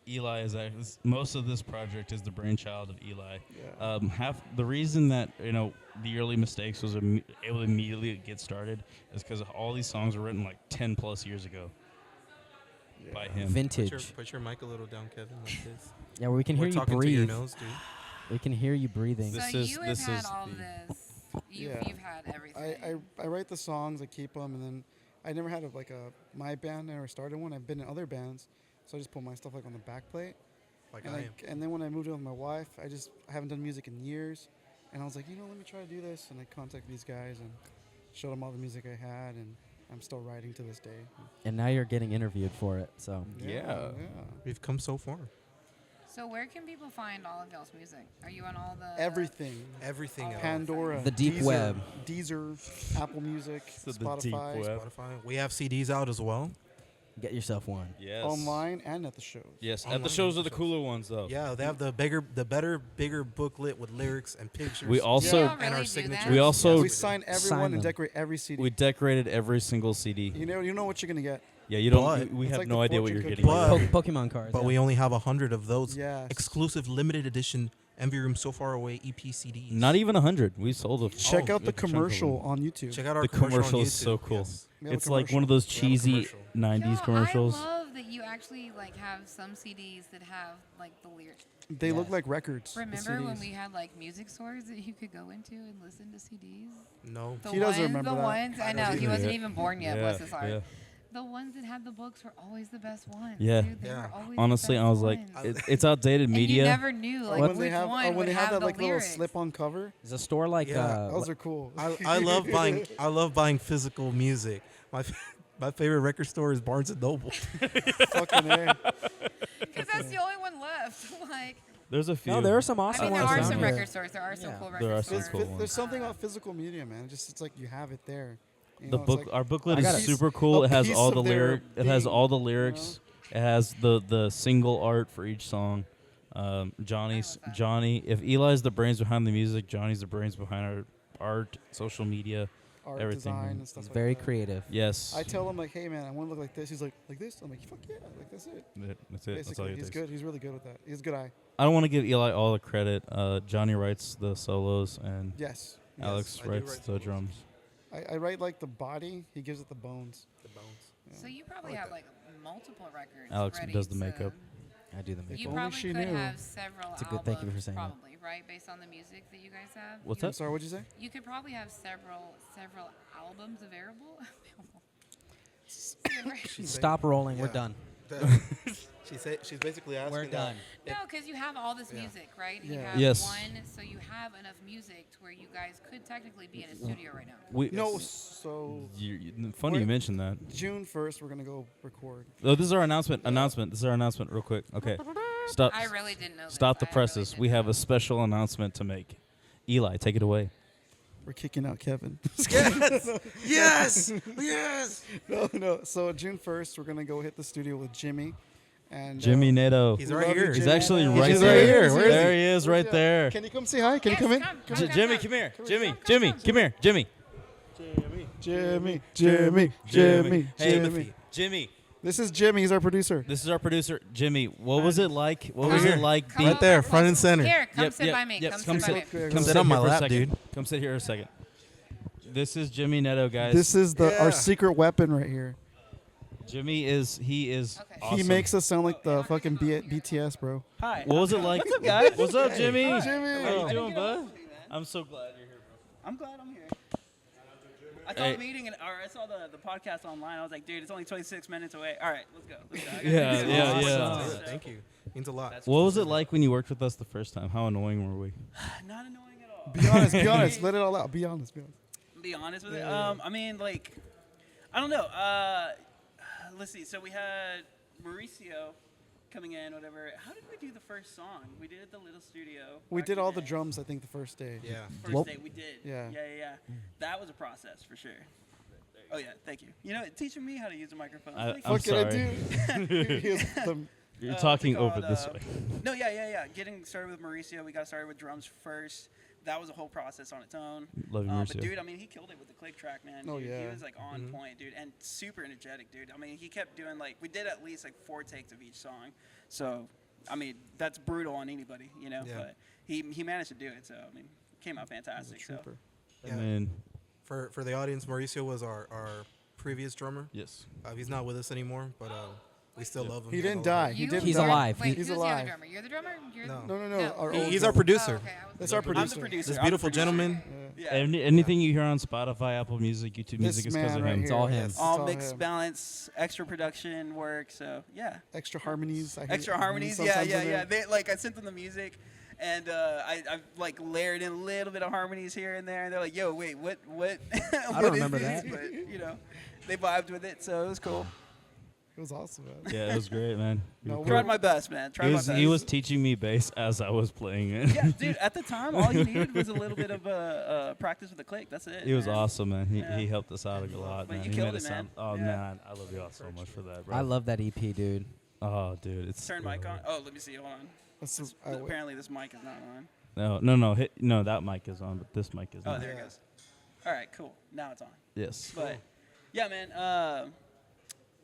Eli is most of this project is the brainchild of Eli. Yeah. Half the reason that the early mistakes was able to immediately get started is because all these songs were written like 10 plus years ago by him. Vintage. Put your mic a little down, Kevin, like this. Yeah, where we can We're hear you talking to your breathe. nose, dude. We can hear you breathing. This So is- you have this had is all the- this. Yeah. You've had everything. I write the songs. I keep them, and then I never had my band. I never started one. I've been in other bands, so I just put my stuff like on the back plate. Like And, I I, am. and then when I moved in with my wife, I haven't done music in years, and I was like, let me try to do this. And I contacted these guys and showed them all the music I had, and I'm still writing to this day. And now you're getting interviewed for it. So Yeah. We've come so far. So where can people find all of y'all's music? Are you on all the Everything. Everything else. Pandora. The deep Deezer, web. Deezer, Apple Music, So the deep Spotify, web. Spotify. We have CDs out as well. Get yourself one. Yes. online, and at the shows. Yes. At Online the shows are the shows. cooler ones though. Yeah, they have the better, bigger booklet with lyrics and pictures. We also Y'all and really our do signatures. that? We also- We sign everyone Sign and them. decorate every CD. we decorated every single CD. you know what you're gonna get. Yeah, you don't. But- we It's have like no the idea what fortune you're cookie. getting. But- Pokemon cards. But yeah. we only have 100 of those Yes. exclusive limited edition Envy Room So Far Away EP CDs. Not even 100. We sold a Check out the good chunk of commercial them. on YouTube. Check out our The commercial commercial on is so YouTube, cool. yes. We have a It's like one of commercial. those We have a cheesy commercial. 90s Yo, commercials. I love that you actually like have some CDs that have like the lyrics. They look Yes. like records. the Remember when CDs. we had like music stores that you could go into and listen to CDs? No. The He doesn't ones, remember the that. ones. I I know don't he either. wasn't even born yet. Bless Yeah, his heart. yeah. The ones that had the books were always the best ones. Yeah. Dude, they Yeah. were always Honestly, the I best was like, ones. it's outdated And media. you never knew like when which they have one when would they have that the like lyrics. little slip-on cover. Is a store like Yeah, Those are cool. I love buying physical music. My favorite record store is Barnes and Noble. Fucking A. Because that's the only one left. Like, There's a few. No, there are some awesome I mean, there ones are down some here. record stores. There are some Yeah. cool There record are some stores. cool ones. There's something about physical media, man. It's like you have it there. You The know, it's book, like- our booklet I is got it. super cool. A It has piece all of the their lyric. It has being, all the you lyrics. It has the single art for each song. Johnny's that. Johnny. If Eli's the brains behind the music, Johnny's the brains behind our art, social media. art everything, design man. and stuff It's like very that. creative. Yes. I tell him like, hey man, I want to look like this. He's like this. I'm like, fuck yeah, like that's it. That's it. That's all Basically, it he's takes. good. He's really good with that. He's a good eye. I don't want to give Eli all the credit. Johnny writes the solos and Yes. Alex I do writes write the solos. drums. I write like the body. He gives it the bones. The bones. So you probably like have that. like multiple records. Alex ready does the to- makeup. I do the If makeup. You only probably she could knew. have several It's a good- albums, thank you for saying that. probably, right? Based on the music that you guys have. What's you, I'm sorry. What'd you say? You could probably have several albums available. Stop rolling. We're Yeah. done. She's basically asking. We're done. No, because you have all this music, right? You Yeah. have Yes. one, so you have enough music to where you guys could technically be in a studio right now. We No. So funny We're- you mentioned that. June 1st, we're gonna go record. Oh, this is our announcement. This is our announcement, real quick. Okay, stop. I really didn't know. Stop the this. I really presses. didn't We know have a that. special announcement to make. Eli, take it away. We're kicking out Kevin. Yes. Yes. No. So June 1st, we're gonna go hit the studio with Jimmy. And Jimmy Nato. He's we right love you, here. He's Jimmy. actually He's right right there. here. Where is There he is, right there. Can you come say hi? Can Yes, you come in? come Jimmy, come here. Jimmy, come here. Jimmy. Jimmy. Hey, Jimmy. This is Jimmy. He's our producer. This is our producer, Jimmy. What was it like? What was Here. it like Come being Right there, over front and close. center. Here, come Yep, sit yep, by me. yep, Come come sit by sit- me. Come sit on my here for a lap, second. dude. Come sit here a second. This is Jimmy Neto, guys. This is Yeah. our secret weapon right here. Jimmy is Okay. awesome. He makes us sound like the fucking BTS, bro. Hi. What was it like? What's up, guys? What's up, Jimmy? Jimmy. How you doing, bud? I'm so glad you're here, bro. I'm glad I'm here. I saw Hey. the meeting or I saw the podcast online. I was like, dude, it's only 26 minutes away. All right, let's go. Let's go. I gotta Yeah, do yeah, this. yeah. Awesome. Thank you. Means a lot. What was it like when you worked with us the first time? How annoying were we? Not annoying at all. Be honest. Be honest. Let it all out. Be honest. Be honest. Be honest with it. Yeah. I mean, like, I don't know. Let's see. So we had Mauricio coming in, whatever. How did we do the first song? We did it at the little studio. We back did in all the day. drums, I think, the first day. Yeah. First Well- day we did. Yeah. Yeah. That was a process for sure. Oh yeah, thank you. You know, teaching me how to use a microphone. Thank I'm What can I sorry. do? Here's the- You're what's talking it over called, this way. No, yeah. Getting started with Mauricio, we got started with drums first. That was a whole process on its own. Love you, But Mauricio. dude, I mean, he killed it with the click track, man. Oh, Dude, yeah. He was like on point, dude, and super energetic, dude. I mean, he kept doing like we did at least like 4 takes of each song. So, I mean, that's brutal on anybody, you know. Yeah. But he managed to do it. So, I mean, came out fantastic. So. Trooper. Yeah. And then, For the audience, Mauricio was our previous drummer. yes. He's not with us anymore, but we still love him. He didn't Love him. die. He You didn't He's die. alive. Wait, He's who's alive. the other drummer? You're the drummer? You're No. No. Our old He's our drummer. producer. Oh, okay. I was That's our I'm producer. the producer. This I'm the beautiful producer. gentleman. Yeah. Anything you hear on Spotify, Apple Music, YouTube This Music is because man of right him. It's all here. him. Yes, it's All mixed, him. balance, extra production work. So yeah, Extra harmonies. I hear- extra harmonies. Yeah, sometimes in yeah. there. They like I sent them the music, and I've like layered in a little bit of harmonies here and there, and they're like, "Yo, wait, what? I what don't is remember this?" that. But you know, they vibed with it, so it was cool. It was awesome, man. Yeah, it was great, man. No, You were Tried cool. my best, man. Tried He my was, best. he was teaching me bass as I was playing it. Yeah, dude. At the time, all you needed was a little bit of practice with the click. That's it. He was man. awesome, man. He, Yeah. he helped us out a lot, But man. you He killed made it, us sound. man. Oh Yeah. man, I love y'all so much for that, bro. I love that EP, dude. Oh, dude, it's Turn mic on. Oh, let me see. Hold on. That's Apparently, this mic is not on. no. That mic is on, but this mic is Oh, not. there it goes. All right, cool. Now it's on. Yes. But yeah, man.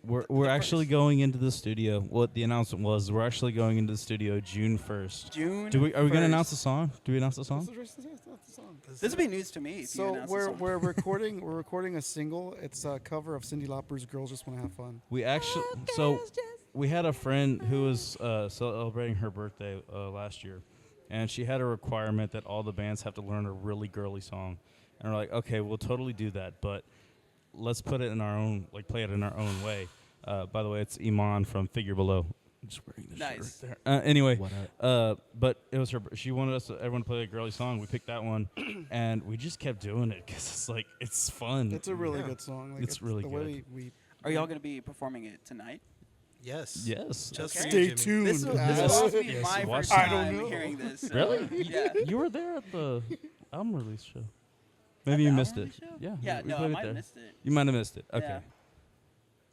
We're actually going into the studio. What the announcement was, we're actually going into the studio June 1st. June. Are we gonna 1st. announce the song? Do we announce the song? This would be news to me. If you So announced the song. we're recording a single. It's a cover of Cyndi Lauper's "Girls Just Want to Have Fun." We actually we had a friend who was celebrating her birthday last year, and she had a requirement that all the bands have to learn a really girly song, and we're like, okay, we'll totally do that, but let's put it in our own, like play it in our own way. By the way, it's Iman from Figure Below. I'm just wearing the Nice. shirt there. Anyway, What up? but it was her. She wanted everyone to play a girly song. We picked that one, and we just kept doing it because it's like it's fun. It's a really good song. Like, It's really the good. way we Are y'all going to be performing it tonight? Yes. Yes. Just Okay. for Stay you, Jimmy. tuned. This will Yes. also be Yes, my watch first it. I don't time know. hearing this. So, Really? Yeah. You were there at the album release show. Maybe the you missed album it. release show? Yeah. Yeah, we no, I played it might have there. missed it. You might have missed it. Okay. Yeah.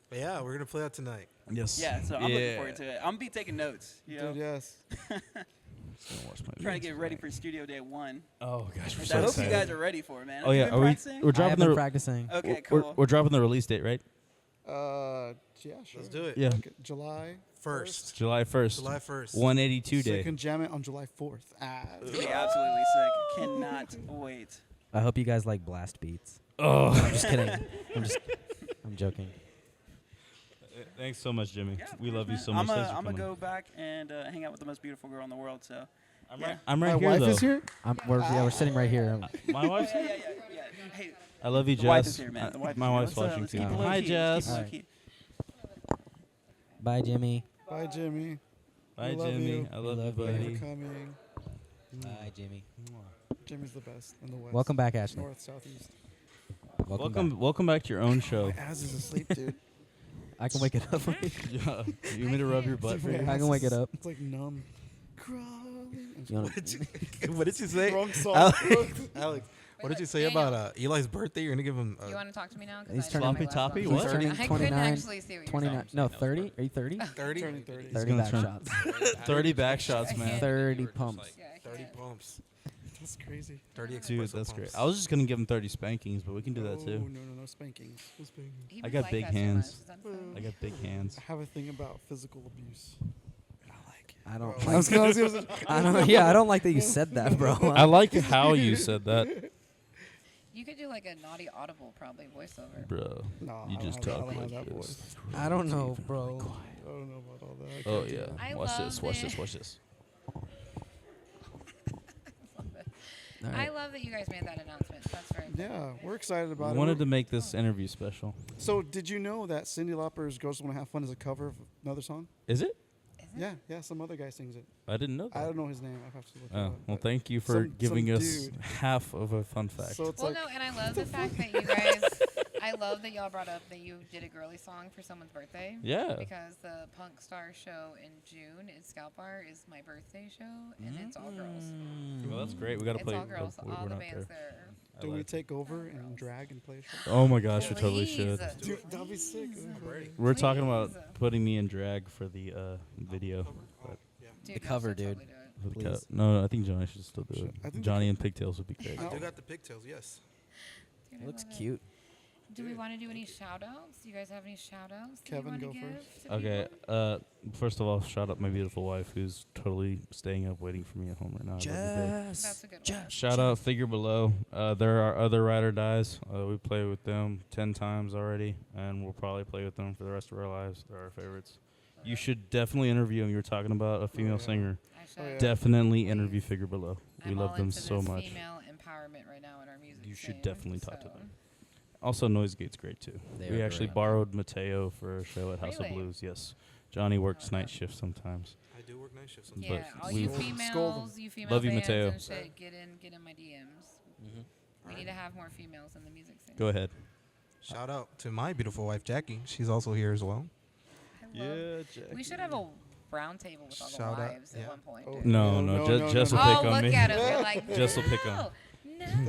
But yeah, we're gonna play that tonight. Yes. Yeah, so I'm looking forward to it. I'm going to be taking notes. You know, Dude, yes. trying to get ready for Studio Day 1. Oh gosh, we're Which so I hope excited. you guys are ready for, man. Oh Have you yeah, been are we? practicing? We're I dropping have been the. practicing. Okay, we're, cool. we're dropping the release date, right? Yeah, sure. Let's do it. Yeah. Okay, July First. July 1st. July 1st. 182 So you day. can jam it on July 4th. It's gonna be absolutely sick. Cannot wait. I hope you guys like blast beats. Oh. I'm just kidding. I'm joking. Thanks so much, Jimmy. Yeah, of We course, love you man. so much. Thanks for I'm gonna coming. go back and hang out with the most beautiful girl in the world. So I'm yeah. right. I'm right My here wife though. is here. We're sitting right here. My wife's Yeah, here. yeah, yeah, yeah. Hey, I love you, the wife Jess. is here, man. The wife My is here. wife's watching Let's too. keep it low Hi, key. Jess. Let's keep it low key. Bye, Jimmy. Bye, Jimmy. Bye, We love Jimmy. you. I love you, love you. Thank you buddy. for coming. Bye, Jimmy. Jimmy's the best in the West. Welcome back, Ashley. North, southeast. Welcome back to your own show. My ass is asleep, dude. I can wake it up. Yeah. You want me to rub your butt for My you? I ass can wake is- it up. It's like numb. Crawling. You wanna- What did you say? Wrong song. Alex, what did you say Daniel. about Eli's birthday? You're gonna give him. You want to talk to me now? 'Cause He's I turning- didn't have my Sloppy glasses toppy? on. What? He's turning I couldn't 29. actually see what you were 29. saying. No, 30. Are you 30? 30. Turning 30. 30 gonna back turn- shots. 30 back shots, man. 30 pumps. Yeah, I 30 can't. pumps. That's crazy. 30 Dude, espresso that's pumps. great. I was just gonna give him 30 spankings, but we can do that No, too. no spankings. No spankings. He I would got like big that so much. hands. Is that fine? I got big hands. I have a thing about physical abuse. I like it. I don't. I was gonna- I don't. Yeah, I don't like that you said that, bro. I like how you said that, You could do like a naughty audible probably voiceover. bro. No, You I don't just have- I talk don't like have that this. voice. I don't know, bro. I don't know about all that. I Oh can't do yeah. that. I Watch love this. Watch it. this. Watch this. All I right. love that you guys made that announcement. That's very cool. Yeah, we're excited about I it. wanted to make this interview special. So, did you know that Cyndi Lauper's "Girls Want to Have Fun" is a cover of another song? Is it? Is it? Yeah, some other guy sings it. I didn't know that. I don't know his name. I have to look it Oh, up. well, but- thank you for some giving us dude. half of a fun fact. So it's Well, like, no, and I love the fact that you guys. I love that y'all brought up that you did a girly song for someone's birthday. Yeah. Because the Punk Star show in June at Scout Bar is my birthday show, and it's all girls. Well, that's great. We got to It's play. all girls. we're All the not bands there. there. I do we like- take over and drag and play a show? Oh my gosh, we totally should. Please. Dude, that'd be sick. We're talking Please. about putting me in drag for the video. But Dude, The y'all cover, should dude. totally do it. for the Please. cut- no, I think Johnny should still do Should- I it. think Johnny and pigtails would be great. I do got the pigtails, yes. Dude, I Looks love it. cute. Do we want to do any shout outs? Do you guys have any shout outs? Kevin, go give first. to Okay. people? First of all, shout out my beautiful wife who's totally staying up waiting for me at home right now. I love you, babe. That's a good one. Shout out Figure Below. There are other Ride or Dies. We play with them 10 times already, and we'll probably play with them for the rest of our lives. They're our favorites. You should definitely interview them. You were talking about a female yeah. singer. I should. yeah. Definitely interview Figure Below. We I'm love all them into so this much. Female empowerment right now in our music. You should scene, definitely talk to so- them. Also, Noisegate's great too. They We are actually great. borrowed Mateo for a show at House of Really? Blues. Yes. Johnny works night shift sometimes. I do work night shifts sometimes. Yeah, But all we- you Scold females, you female Love you, fans Mateo. and shit, get in my DMs. We need to have more females in the music scene. Go ahead. Shout out to my beautiful wife Jackie. She's also here as well. love. Jackie. We should have a round table with all the Shout out, wives yeah. at one point. Oh. dude. No, No, no, no, no, Jess no. will pick Oh, on look me. at him. You're like, Jess will pick on. no.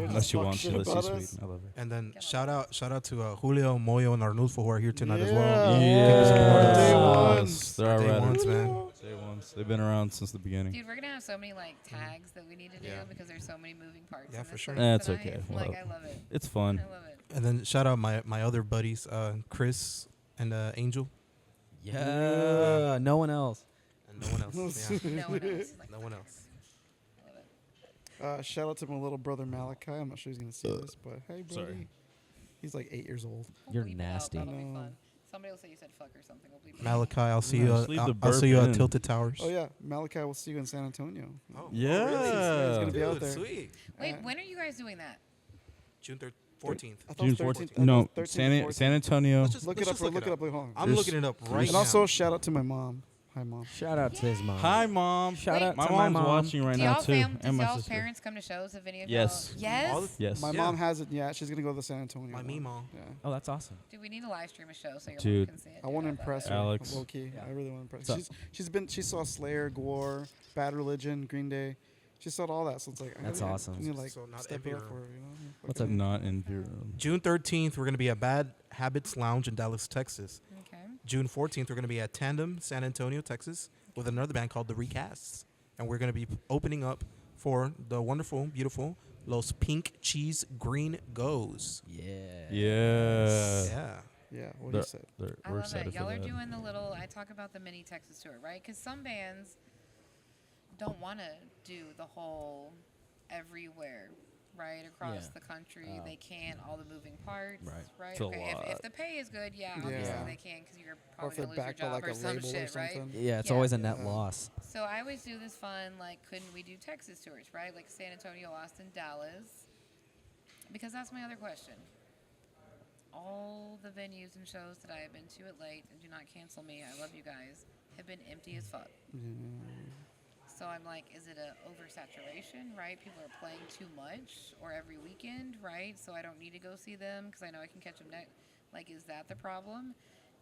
Unless she Talk wants, she shit lets you about sweet. us. I love her. And then Get shout out to Julio, Moyo, and Arnulfo who are here tonight as well. Yeah. Day us. ones. They're our Day riders. ones, man. Day ones. They've been around since the beginning. Dude, we're gonna have so many like tags that we need to do Yeah. because there's so many moving parts. Yeah, in for this sure. place That's tonight. okay. Like Well, I love it. It's fun. I love it. And then shout out my other buddies, Chris and Angel. Yeah. No one else. And no one else. Yeah. No one else. Like, No one else. I love it. Shout out to my little brother Malachi. I'm not sure he's gonna see this, but hey, buddy. Sorry. He's like 8 years old. We'll You're bleep it out. nasty. That'll be No. fun. Somebody will say you said fuck or something. We'll bleep it out. Malachi, I'll see Yeah, you. just leave the I'll see burp you in. at Tilted Towers. Oh yeah, Malachi will see you in San Antonio. Oh, Yeah. really? He's gonna be out Dude, there. sweet. Wait, Uh, when are you guys doing that? June 14th. I thought June it was 14th. 13th. I No, thought it was 13th to San Antonio. Let's just Look let's it up. just look Look it up. Hold on. I'm There's- looking it up right And now. also shout out to my mom. Hi, mom. Shout out to his mom. Hi, mom. Shout Wait. out My to my mom's mom. watching right Do now y'all too, does and my y'all's sister. parents come to shows if any of Yes. y'all? Yes. All the- Yes. My Yeah. mom hasn't yet. She's gonna go to the San Antonio. My one. Mimo. Yeah. Oh, that's awesome. Dude, we need to live stream a show so your Dude. mom can see it. I want to dude. impress her. Alex. Low key. Yeah. I really want to impress. What's She saw Slayer, Gore, Bad Religion, Green Day. She saw all that. So it's like That's I awesome. need to like So not step every it up room. for her. You know? What's Fucking- up? Not in Bureau. June 13th, we're going to be at Bad Habits Lounge in Dallas, Texas. Okay. June 14th, we're going to be at Tandem, San Antonio, Texas, with another band called The Recasts. And we're going to be opening up for the wonderful, beautiful Los Pink Cheese Green Goes. Yeah. Yeah. Yeah. Yeah. What They're- you said. I We're love excited it. for Y'all are that. doing the little. I talk about the mini Texas tour, right? Because some bands don't want to do the whole everywhere, right across Yeah. the country. Oh. They can't all the moving parts, Right. right? It's a Okay, if lot. the pay is good, yeah, Yeah. obviously Yeah. they can because you're Or probably if they're gonna lose your backed by job like or a some label or shit, right? something. Yeah, it's Yeah. always a net Yeah. loss. So I always do this fun, like, couldn't we do Texas tours, right? Like San Antonio, Austin, Dallas. Because that's my other question. All the venues and shows that I have been to at late, and do not cancel me, I love you guys, have been empty as fuck. So I'm like, is it a oversaturation, right? People are playing too much or every weekend, right? So I don't need to go see them because I know I can catch them next. Like, is that the problem?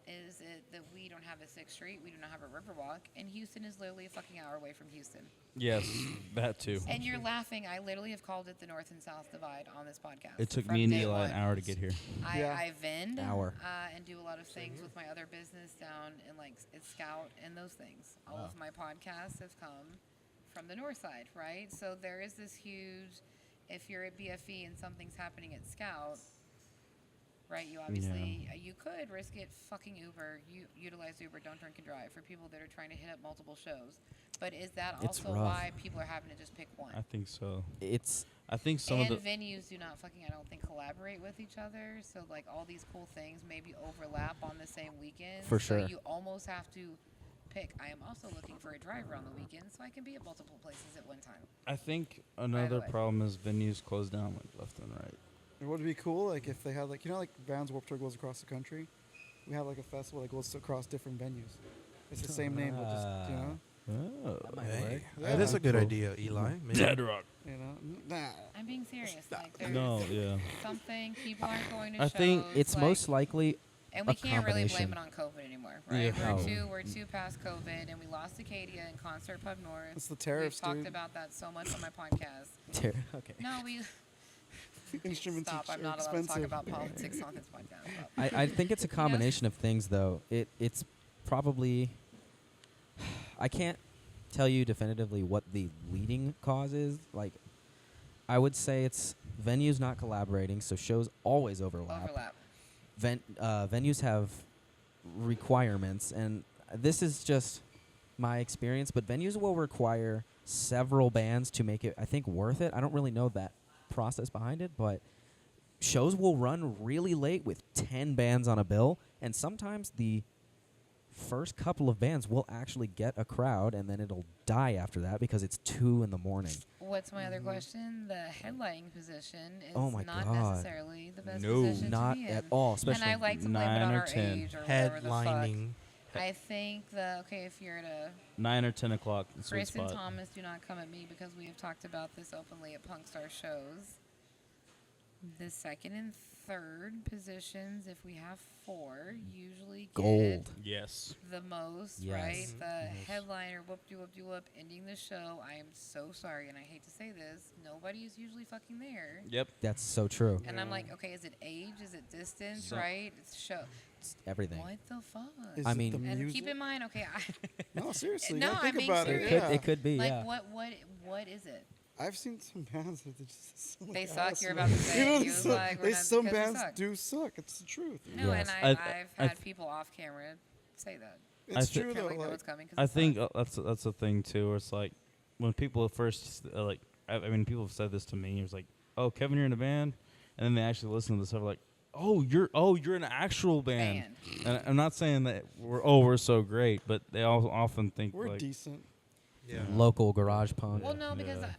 Is it that we don't have a 6th Street, we do not have a Riverwalk, and Houston is literally a fucking hour away from Houston. Yes, that too. And you're laughing. I literally have called it the North and South Divide on this podcast. It took from me and day Eli one. an hour to get here. Yeah. I vend Hour. and do a lot of things with my other business down in like it's Scout and those things. All of my podcasts have come from the north side, right? So there is this huge. If you're at BFE and something's happening at Scout, right? You obviously you could risk it. Fucking Uber. You utilize Uber. Don't drink and drive for people that are trying to hit up multiple shows. But is that It's also rough. why people are having to just pick one? I think so. It's I think some and of the venues do not fucking, I don't think, collaborate with each other. So, like, all these cool things maybe overlap on the same weekend. For So sure. you almost have to pick. I am also looking for a driver on the weekend so I can be at multiple places at one time. I think another way. problem is venues close down like left and right. It would be cool, like if they had, like like Vans Warped Tour goes across the country. We have like a festival that goes across different venues. It's the same name, but just Oh. that might Hey, work. Yeah. that is a good Cool. idea, Eli. Maybe. Dead rock. Nah. I'm being serious. Like, there's No, yeah. something. People aren't going to I shows. think It's like, most likely And we a can't really blame combination. it on COVID anymore, right? Yeah. Oh. We're two past COVID, and we lost Acadia and Concert Pub North. It's the tariffs, We've talked dude. about that so much on my podcast. Okay. No, we Instruments stop. are I'm not allowed to talk expensive. about politics on this podcast. Stop. I think it's a combination of things, though. It's probably I can't tell you definitively what the leading cause is. Like, I would say it's venues not collaborating, so shows always overlap. Venues have requirements, and this is just my experience, but venues will require several bands to make it, I think, worth it. I don't really know that process behind it, but shows will run really late with 10 bands on a bill, and sometimes the first couple of bands will actually get a crowd, and then it'll die after that because it's 2 in the morning. What's my other question? The headlining position is Oh my not God. necessarily the best No. position Not to be at in. all, And especially I like to blame it 9 on or our 10. age or whatever the fuck. Headlining. I think if you're at a 9 or 10 o'clock. The sweet Chris and spot. Thomas do not come at me because we have talked about this openly at Punk Star shows. The second and third positions, if we have 4, usually get Gold. Yes. the most, Yes. right? The headliner, whoop-de-whoop-de-whoop, ending the show. I am so sorry, and I hate to say this, nobody is usually fucking there. Yep. That's so true. And I'm like, okay, is it age? Is it distance, So- right? It's show. It's everything. What the fuck? Is I it mean- the And music? keep in mind, okay, No, seriously. No, you gotta I'm think being about serious. it. It Yeah. could, it could be, like yeah. what is it? I've seen some bands that just sound They like suck. You're ass, about to man. say You know, it. You was so- like, we're not some because we bands suck. do suck. It's the truth. No, Yes. and I- I've I- had people off camera say that. It's thi- true Can't though. wait to know Like, what's coming. 'cause I it think sucks. that's the thing too. Where it's like when people first like, I mean, people have said this to me. It was like, "Oh, Kevin, you're in a band," and then they actually listen to the stuff like, "Oh, you're an actual band." And I'm not saying that we're so great, but they often think we're like, decent. Yeah. Local garage punk. Well, no, because Yeah.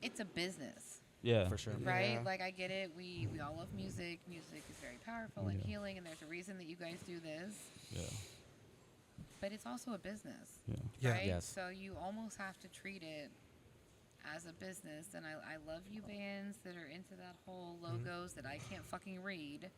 it's a business, yeah, For sure. right? Yeah. Like I get it. We all love music. Music is very powerful and Yeah. healing, and there's a reason that you guys do this. yeah, But it's also a business, yeah. Yeah. right? Yes. So you almost have to treat it as a business. And I love you bands that are into that whole logos that I can't fucking read.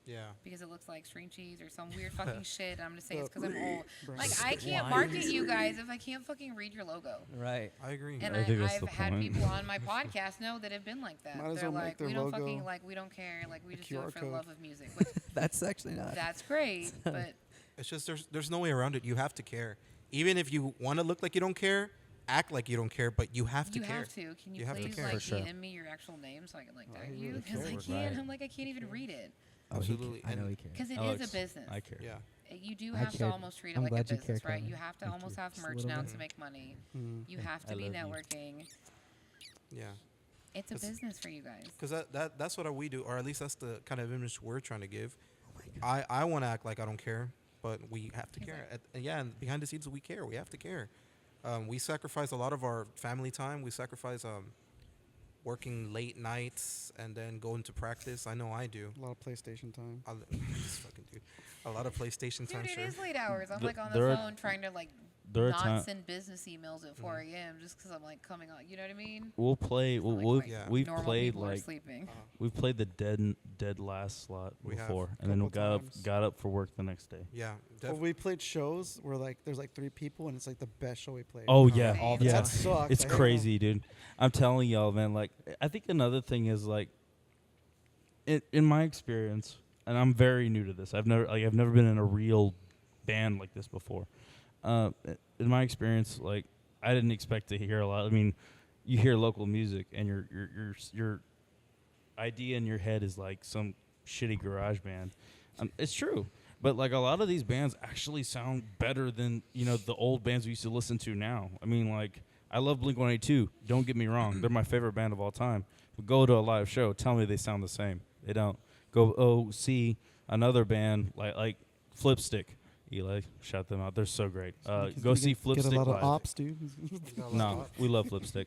Yeah. Because it looks like string cheese or some weird fucking shit. I'm gonna say it's because I'm Brand. old. Like I can't market you guys if I can't fucking read your logo. Right. I agree. And I think that's I've the had point. people on my podcast know that have been like that. Might as They're well make like, their we don't logo fucking like, we don't care. Like we a just do QR it for the code. love of music. Which That's actually not. that's great, but It's just there's no way around it. You have to care. Even if you want to look like you don't care, act like you don't care, but you have to you care. have to. Can you, You have to please care. like For sure. DM me your actual name so I can like Oh, tag he you? really Because I cares. can't. Right. I'm like I can't even read it Oh, he ca- Absolutely. I know And- he cares. because it Alex, is a business. I care. Yeah. You do I have to cared. almost treat it I'm like a glad you care, business, right? Kevin. You have to Thank almost you. have Just a merch little now bit. to make money. Mm. You have to I be love you. networking. Yeah. It's a It's- business for you guys. Because that's what we do, or at least that's the kind of image we're trying to give. Oh my God. I want to act like I don't care, but we have to He's care. like- And yeah, and behind the scenes we care. We have to care. We sacrifice a lot of our family time. We sacrifice working late nights and then going to practice. I know I do. A lot of PlayStation time. Just fucking dude. A lot of PlayStation time. Dude, it Sure. is late hours. I'm Th- like on the there are- phone trying to like there are not time- send business emails at 4 a.m. just because I'm like coming on. You know what I mean? We'll play. I'm like, We've wait, Yeah. we've normal played people are like sleeping. we've played the dead last slot We have. before, and then we Couple got times. got up for work the next day. Yeah. Well, we played shows where like there's like 3 people and it's like the best show we played. Oh yeah, all the yeah. That sucks. It's I hate crazy, dude. I'm telling y'all, man. Like, I think another thing is like, in my experience, and I'm very new to this. I've never been in a real band like this before. In my experience, like, I didn't expect to hear a lot. I mean, you hear local music, and your idea in your head is like some shitty garage band. It's true. But like a lot of these bands actually sound better than the old bands we used to listen to now. I mean, like I love Blink-182. Don't get me wrong; they're my favorite band of all time. But go to a live show, tell me they sound the same. They don't. Go see another band like Flipstick. Eli, shout them out. They're so great. Go see Get a Flipstick lot of live. ops, dude. No, we love Flipstick.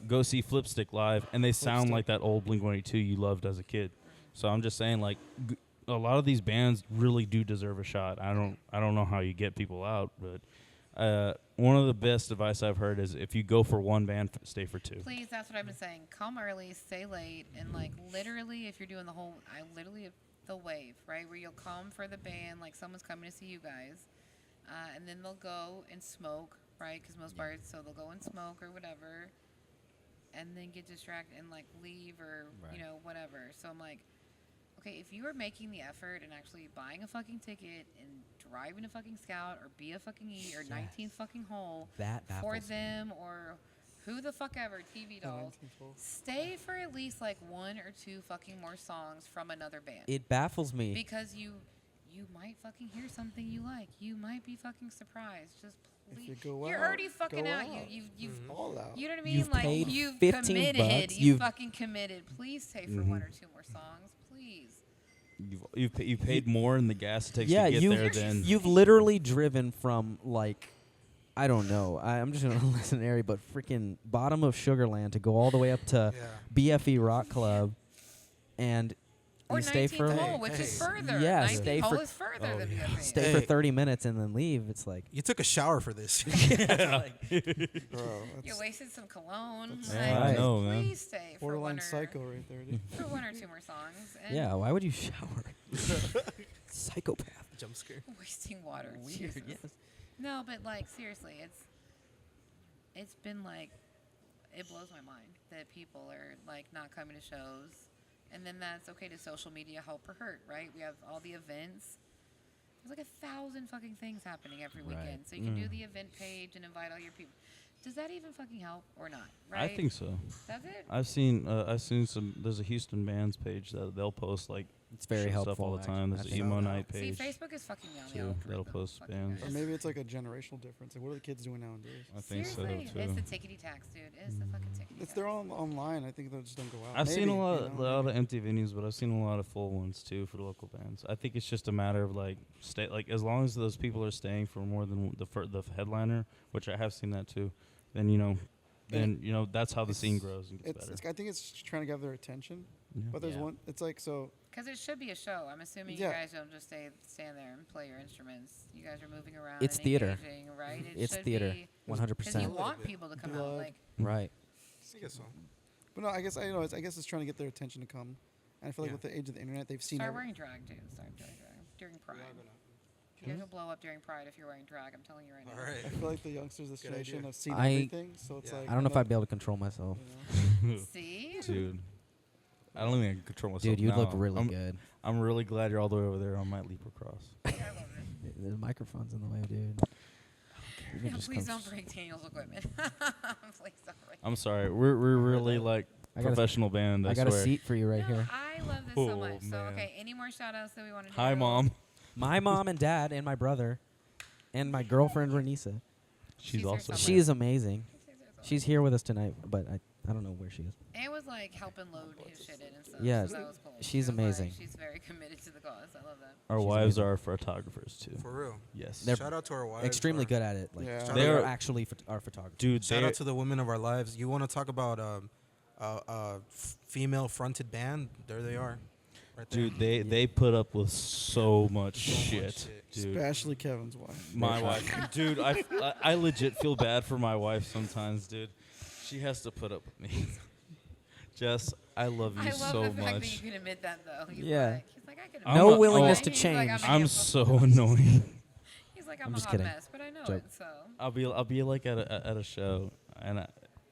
Go see Flipstick live, and they sound Flipstick. like that old Blink-182 you loved as a kid. So I'm just saying, like, a lot of these bands really do deserve a shot. I don't know how you get people out, but one of the best advice I've heard is if you go for one band, stay for 2. Please, that's what I've been saying. Come early, stay late, and like literally, if you're doing the wave, right, where you'll come for the band, like someone's coming to see you guys, and then they'll go and smoke, right? Because most bars, so they'll go and smoke or whatever, and then get distracted and like leave or Right. whatever. So I'm like, okay, if you are making the effort and actually buying a fucking ticket and driving a fucking Scout or be a fucking E or 19 fucking hole That for baffles me. them or who the fuck ever, TV dolls, stay for at least like 1 or 2 fucking more songs from another band. It baffles me. Because you might fucking hear something you like. You might be fucking surprised. Just If please. you go You're out, already fucking go out. out. You've All out. you know what I mean? You've like paid you've 15 committed. bucks. You You've- fucking committed. Please stay for 1 or 2 more songs, please. You've paid more in the gas it takes Yeah, to get you've there than you've literally driven from like I don't know. I'm just gonna listen to Ari, but freaking bottom of Sugarland to go all the way up to Yeah. BFE Rock Club, and Or you stay 19th for hole, which is further. Yeah, 19th stay hole for- is further than BFA. stay for 30 minutes and then leave. It's like You took a shower for this. Bro, You wasted some cologne. Yeah, I know, man. Please stay for borderline one or, psycho right there, dude. for one or two more songs. And yeah. Why would you shower? Psychopath. Jump scare. wasting water. Weird. Jesus. Yes. No, but like seriously, it's been like it blows my mind that people are like not coming to shows, and then that's okay to social media help or hurt, right? We have all the events. There's like 1,000 fucking things happening every Right. weekend, so you can do the event page and invite all your people. Does that even fucking help or not? Right? I think so. Does it? I've seen some. There's a Houston bands page that they'll post like It's very stuff helpful all the time. There's actually. an emo Shout out. night See, page. Facebook is fucking me on the too. algorithm. That'll post Fucking bands. Or guys. maybe it's like a generational difference. Like, what are the kids doing nowadays? I think Seriously, so too. it's the tickety tax, dude. It's the fucking tickety tax. It's they're all online. I think they just don't go out. I've seen Maybe, a lot, you know, lot of maybe. empty venues, but I've seen a lot of full ones too for the local bands. I think it's just a matter of like stay, like as long as those people are staying for more than the headliner, which I have seen that too. Then that's how the scene grows and gets better. I think it's trying to get their attention. Yeah. But there's Yeah. one. It's like so. Because it should be a show. I'm assuming Yeah. you guys don't just stand there and play your instruments. You guys are moving around. It's and theater. engaging, right? It It's should theater. be- 100%. Because you A want little bit. people to come out. Blood. Like, Right. I guess so. But no, I guess it's trying to get their attention to come. And I feel like Yeah. with the age of the internet, they've seen. start every- wearing drag, dude. Start doing drag during Pride. You guys will blow up during Pride if you're wearing drag. I'm telling you right now. All right. I feel like the youngsters this Good generation idea. have seen I- everything, so it's Yeah. like I don't know if I'd be able to control myself. you know? See? Dude, I don't think I can control myself. Dude, you look now. really good. I'm really glad you're all the way over there on my leap across. I love it. The microphone's in the way, dude. You can Yeah, just please come don't break Daniel's equipment. Please don't break. I'm sorry. We're really like I got a- professional band. I got swear. a seat for you right No, here. I love this so Oh, much. So, man. okay, any more shout outs that we want to do? Hi, mom. My mom and dad and my brother and my girlfriend Renisa. She's here also. somewhere. She is amazing. She's here with us tonight, but I don't know where she is. And it was like helping load his shit in and stuff. Yeah, so that was cool. she's She was like- amazing. she's very committed to the cause. I love that. Our She's wives amazing. are photographers too. For real. Yes. They're Shout out to our wives. Extremely our- good at it. Like Yeah. they They're- are actually our photographers. Dude, Shout they're- out to the women of our lives. You want to talk about female fronted band? There they are. Right there. Dude, they put up with so much So much shit, shit. dude. Especially Kevin's wife. My wife, dude, I legit feel bad for my wife sometimes, dude. She has to put up with me. Jess, I love you I love so the fact that much. you can admit that though. He's Yeah. like I can I'm No a- willingness oh, to He's like, change. a I'm handful. so annoying. He's like I'm I'm a just hot kidding. mess, but I know Joke. it. So I'll be like at a show, and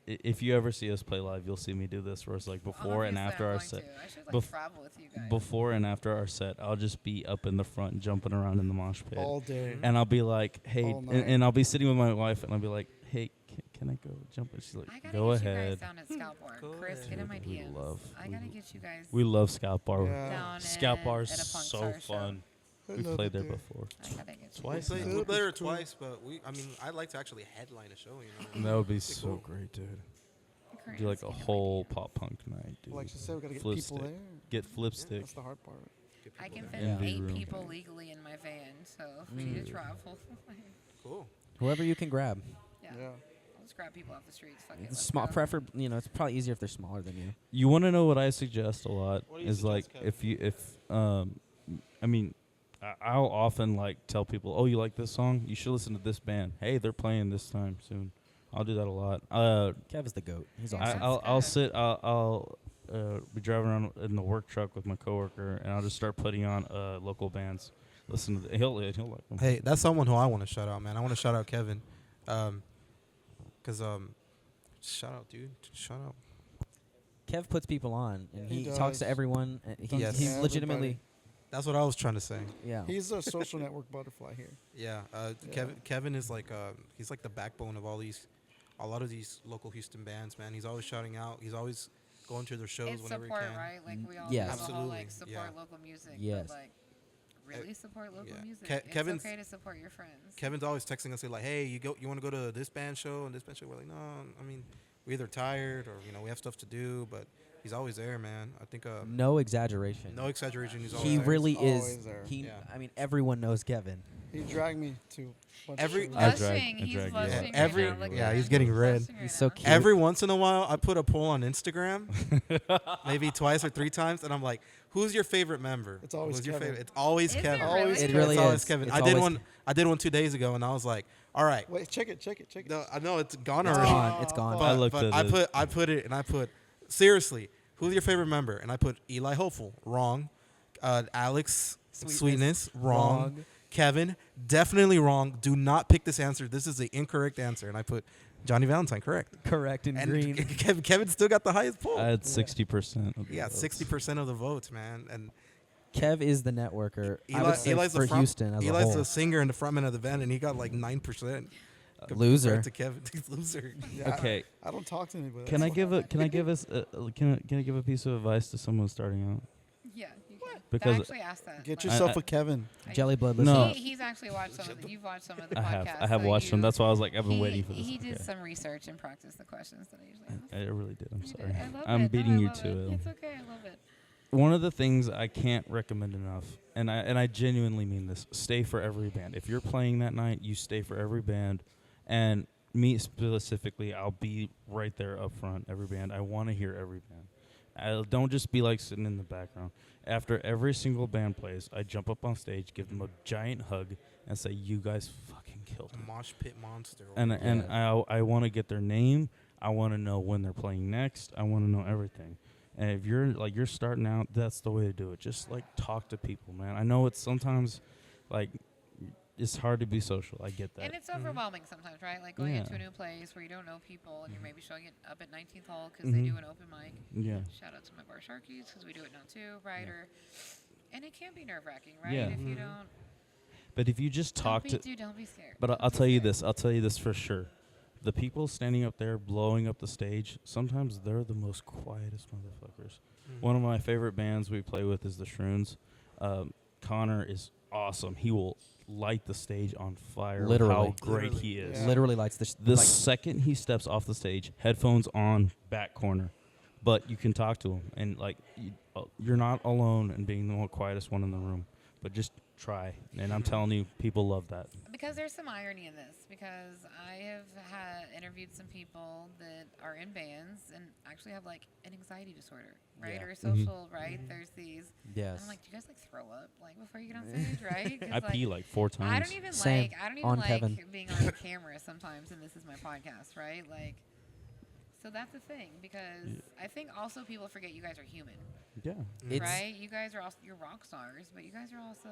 if you ever see us play live, you'll see me do this. Where it's like before and obviously after I'm our going set. to. I should like Bef- travel with you guys. Before and after our set, I'll just be up in the front jumping around in the mosh pit. All day. And I'll be like, hey, All night. and I'll be sitting with my wife, and I'll be like, hey, can I go jump? And she's like, I gotta go get ahead. you guys down at Scout Bar. Go Chris, ahead. get in my Dude, we DMs. love- I gotta get you guys We love Scout Bar. Yeah. down Scout Bar at is a punk so star show. fun. I We love played it there there. before. I gotta get you. Twice We now. played It's there cool. twice, but I'd like to actually headline a show. You know. That would be Pretty so cool. great, dude. Chris, Do like a get in my whole DMs. pop punk night, dude. Like she said, we gotta get Flip people stick. there. Get flip stick. That's the hard part. Get I people can there. fit Envy 8 room. people legally in my van, so if we need to travel, Cool. Whoever you can grab. yeah. Yeah. I'll just grab people off the streets. Fuck it, It's let's small go. prefer. It's probably easier if they're smaller than you. You want to know what I suggest a lot? What do you Is like suggest, I mean, I'll often like tell people, oh, you like this song? You should listen to this band. Hey, they're playing this time soon. I'll do that a lot. Kev is the goat. He's Yeah. awesome. I'll be driving around in the work truck with my coworker, and I'll just start putting on local bands. Listen to he'll like them. Hey, that's someone who I want to shout out, man. I want to shout out Kevin, shout out, dude. Shout out. Kev puts people on, and He he talks to does. everyone. And he, Yes. he Everybody. legitimately, That's what I was trying to say. yeah. He's a social network butterfly here. Yeah, Yeah. Kevin is like he's like the backbone of a lot of these local Houston bands, man. He's always shouting out. He's always going to their shows It's whenever support, he can. right? Like we all Yes. do the whole Absolutely, like support yeah. local music, Yes. but like really support local yeah. music. Ke- It's Kevin's- okay to support your friends. Kevin's always texting us like, "Hey, you want to go to this band show and this band show?" We're like, "No, I mean, we're either tired or we have stuff to do." But He's always there, man. I think No exaggeration. no exaggeration. He's always He there. really always is. there. He. Yeah. I mean, everyone knows Kevin. He dragged me to a bunch Every- of I shows. drag- Blushing. I He's drag you. blushing. Yeah, every- right now. Look yeah, at he's him. getting red. Blushing right He's so now. cute. Every once in a while, I put a poll on Instagram, maybe twice or 3 times, and I'm like, "Who's your favorite member?" It's always Who's your Kevin. favorite? It's always Is it Kevin. really? Always It Kevin. really It's always is. Kevin. It's I did always one. I did one 2 days ago, and I was like, "All right, Wait, check it. no, I know it's gone It's already." gone. It's gone. But- I looked but at I it. put it, and I put seriously, who's your favorite member? And I put Eli Hopeful, wrong. Alex Sweetness, wrong. Kevin, definitely wrong. Do not pick this answer. This is the incorrect answer. And I put Johnny Valentine, correct. Correct in And green. Kevin still got the highest poll. I had 60%. He got 60% of the votes, man. And Kev is the networker. I would say Eli's for the front, Houston as a Eli's whole. the singer and the frontman of the band, and he got like 9%. Loser. compared to Kevin, he's loser. Yeah, Okay. I don't talk to anybody. Can I That's give a can I give us can I give a piece of advice to someone starting out? Yeah, you can. Because- I actually asked that. Get but- yourself I- a Kevin. Jelly blood. No. Listen. He's actually watched some of the, you've watched some of the I podcasts. have so watched them. you- That's why I was like, I've been he, waiting for this. He did Okay. some research and practiced the questions that I usually ask. I really did. I'm You sorry. did. I love I'm it. beating I you love to it. it. It's okay. I love it. One of the things I can't recommend enough, and I genuinely mean this: stay for every band. If you're playing that night, you stay for every band. And me specifically, I'll be right there up front. Every band, I want to hear every band. I don't just be like sitting in the background. After every single band plays, I jump up on stage, give them a giant hug, and say, "You guys fucking killed it." Mosh pit monster. And I want to get their name. I want to know when they're playing next. I want to know everything. And if you're starting out, that's the way to do it. Just like talk to people, man. I know it's sometimes like it's hard to be social. I get that. And it's overwhelming sometimes, right? Like going Yeah. into a new place where you don't know people and you're maybe showing it up at 19th Hall because they do an open mic. Yeah. Shout out to my bar Sharkies because we do it now too, right? And it can be nerve wracking, right? Yeah. If you don't, But if you just talk to, don't be scared. but Don't I'll be tell you scared. this. I'll tell you this for sure. The people standing up there blowing up the stage, sometimes they're the most quietest motherfuckers. One of my favorite bands we play with is the Shroons. Connor is awesome. He will light the stage on fire. with Literally. how great he is. Yeah. Literally lights The like, second he steps off the stage, headphones on, back corner, but you can talk to him, and like you're not alone in being the quietest one in the room. But just try, and I'm telling you, people love that. Because there's some irony in this. Because I have interviewed some people that are in bands and actually have like an anxiety disorder, right? Yeah. Or a social, right? There's these. yes. And I'm like, do you guys like throw up like before you get on stage, right? 'Cause, I pee like 4 times. I don't even Same. like. I don't even On like Kevin. being on camera sometimes, and this is my podcast, right? Like, so that's the thing because I think also people forget you guys are human, Yeah. It's- right? You guys are also you're rock stars, but you guys are also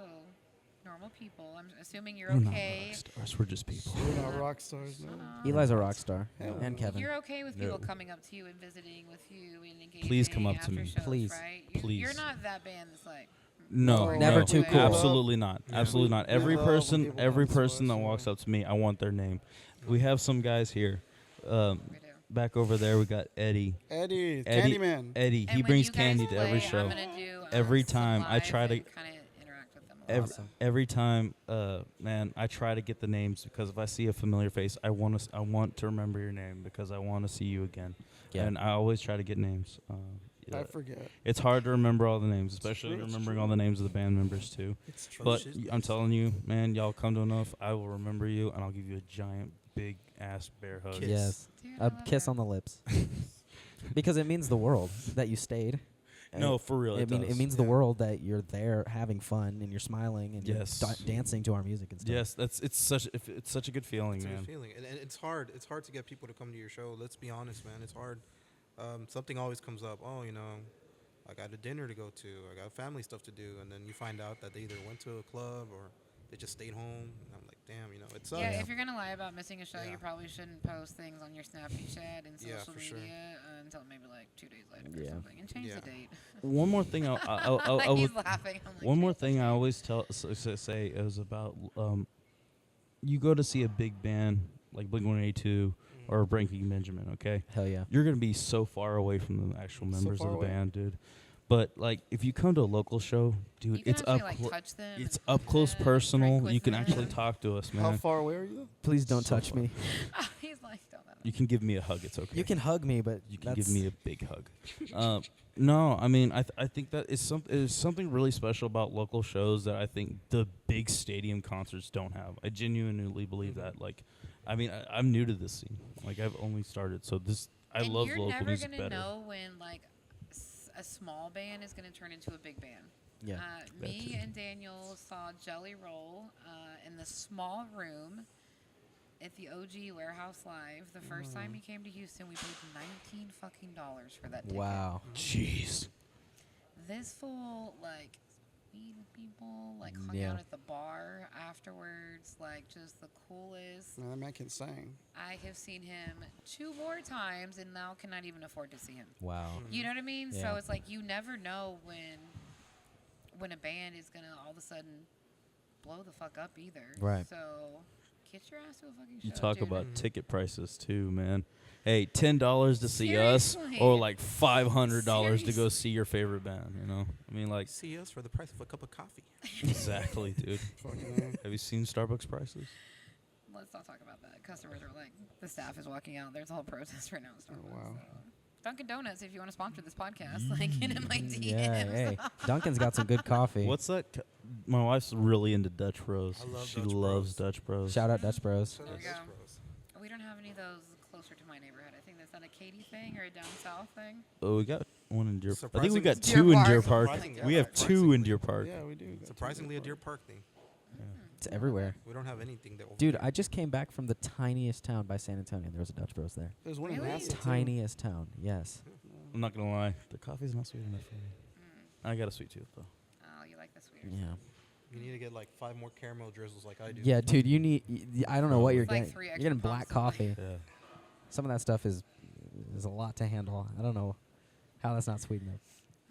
normal people. I'm assuming you're We're not okay. rock stars. We're just people. We're not rock stars, no. Eli's a rock star, Hell and no. Kevin. You're okay with people No. coming up to you and visiting with you and engaging. Please come up to after me. shows, Please. right? Please. You're not that band that's like. No, Never no, too cool. Absolutely not. Yeah. Absolutely not. We Every love when person, people every come to person us, that yeah. walks up to me, I want their name. We have some guys here. We do. Back over there, we got Eddie. Eddie, Eddie, Candyman. Eddie, And he when brings you guys candy to every play, show. I'm gonna do, Every some time I live try to- and kinda interact with them a lot. Awesome. Every time, man, I try to get the names because if I see a familiar face, I want to remember your name because I want to see you again. Yeah. And I always try to get names. I forget. It's hard to remember all the names, especially true, it's remembering true. all the names of the band members too. It's true. But I'm telling you, man, y'all come to enough, I will remember you, and I'll give you a giant, big ass bear hug. Kiss. Yes. Dude, A I love kiss that. on the lips. Because it means the world that you stayed. No, for real, it it does. means the Yeah. world that you're there having fun and you're smiling and Yes. you're dancing to our music and stuff. Yes, it's such a good feeling, It's a man. good feeling, and it's hard. It's hard to get people to come to your show. Let's be honest, man. It's hard. Something always comes up. Oh, I got a dinner to go to. I got family stuff to do, and then you find out that they either went to a club or they just stayed home. And I'm like, damn, it sucks. Yeah, if you're gonna lie about missing a show, Yeah. you probably shouldn't post things on your Snappy chat and Yeah, social for sure. media until maybe like 2 days later or Yeah. something, and change Yeah. the date. One more thing, I He's would, laughing. I'm like, one more "Change the thing I date." always say is about you go to see a big band like Blink-182 or Breaking Benjamin. Okay, Hell yeah. you're gonna be so far away from the actual So members of far the away. band, dude. But like, if you come to a local show, dude, You can it's actually, up. like, touch them It's and up close, drink personal. with You can actually them. talk to us, man. How far away are you, though? Please don't So touch far. me. He's like, don't. You can give me a hug. It's okay. You can hug me, but You can give that's- me a big hug. No, I mean, I think that is something really special about local shows that I think the big stadium concerts don't have. I genuinely believe that. Like, I mean, I'm new to this scene. Like, I've only started, so I And love you're local never music gonna better. know when like a small band is gonna turn into a big band. Yeah. That Me too. and Daniel saw Jelly Roll in the small room at the OG Warehouse Live. The first time he came to Houston, we paid $19 for that ticket. Wow. Jeez. This fool like meet people, like hung Yeah. out at the bar afterwards, like just the coolest. Man, that man can sing. I have seen him 2 more times and now cannot even afford to see him. Wow. You know what I mean? Yeah. So it's like you never know when a band is gonna all of a sudden blow the fuck up either. Right. So get your ass to a fucking show. You talk dude. about ticket prices too, man. Hey, $10 to see us, Seriously. or like $500 to go Seriously. see your favorite band. You know, I mean, like See us for the price of a cup of coffee. exactly, dude. Fucking Have you seen Starbucks prices? Let's not talk about that. Customers are like, the staff is walking out. There's a whole protest right now. At Starbucks, wow. so. Dunkin' Donuts, if you want to sponsor this podcast, like get in my DMs. Yeah. Hey, Duncan's got some good coffee. What's that? My wife's really into Dutch Bros. I love She Dutch loves Bros. Dutch Bros. Shout out Dutch Bros. Shout There out we Dutch go. Bros. We don't have any of those closer to my neighborhood. I think that's not a Katy thing or a down south thing. Oh, we got one in Deer. I think we Surprisingly- got Deer two in Park. Deer Park. Surprisingly, We have two in surprisingly. Deer Park. Yeah, we do. got two Surprisingly, a good Deer park. Park thing. It's everywhere. We don't have anything that will. Dude, I just came back from the tiniest town by San Antonio. and There was a Dutch Bros there. There's one in Really? Nassau, too. Tiniest town. Yes. I'm not gonna lie, the coffee's not sweet enough for me. I got a sweet tooth though. Oh, you like the sweeter. Yeah. You need to get like 5 more caramel drizzles like I do. Yeah, dude. You need. I don't know what you're It's like getting. 3 You're extra getting black pumps of, like- coffee. Yeah. Some of that stuff is a lot to handle. I don't know how that's not sweet enough.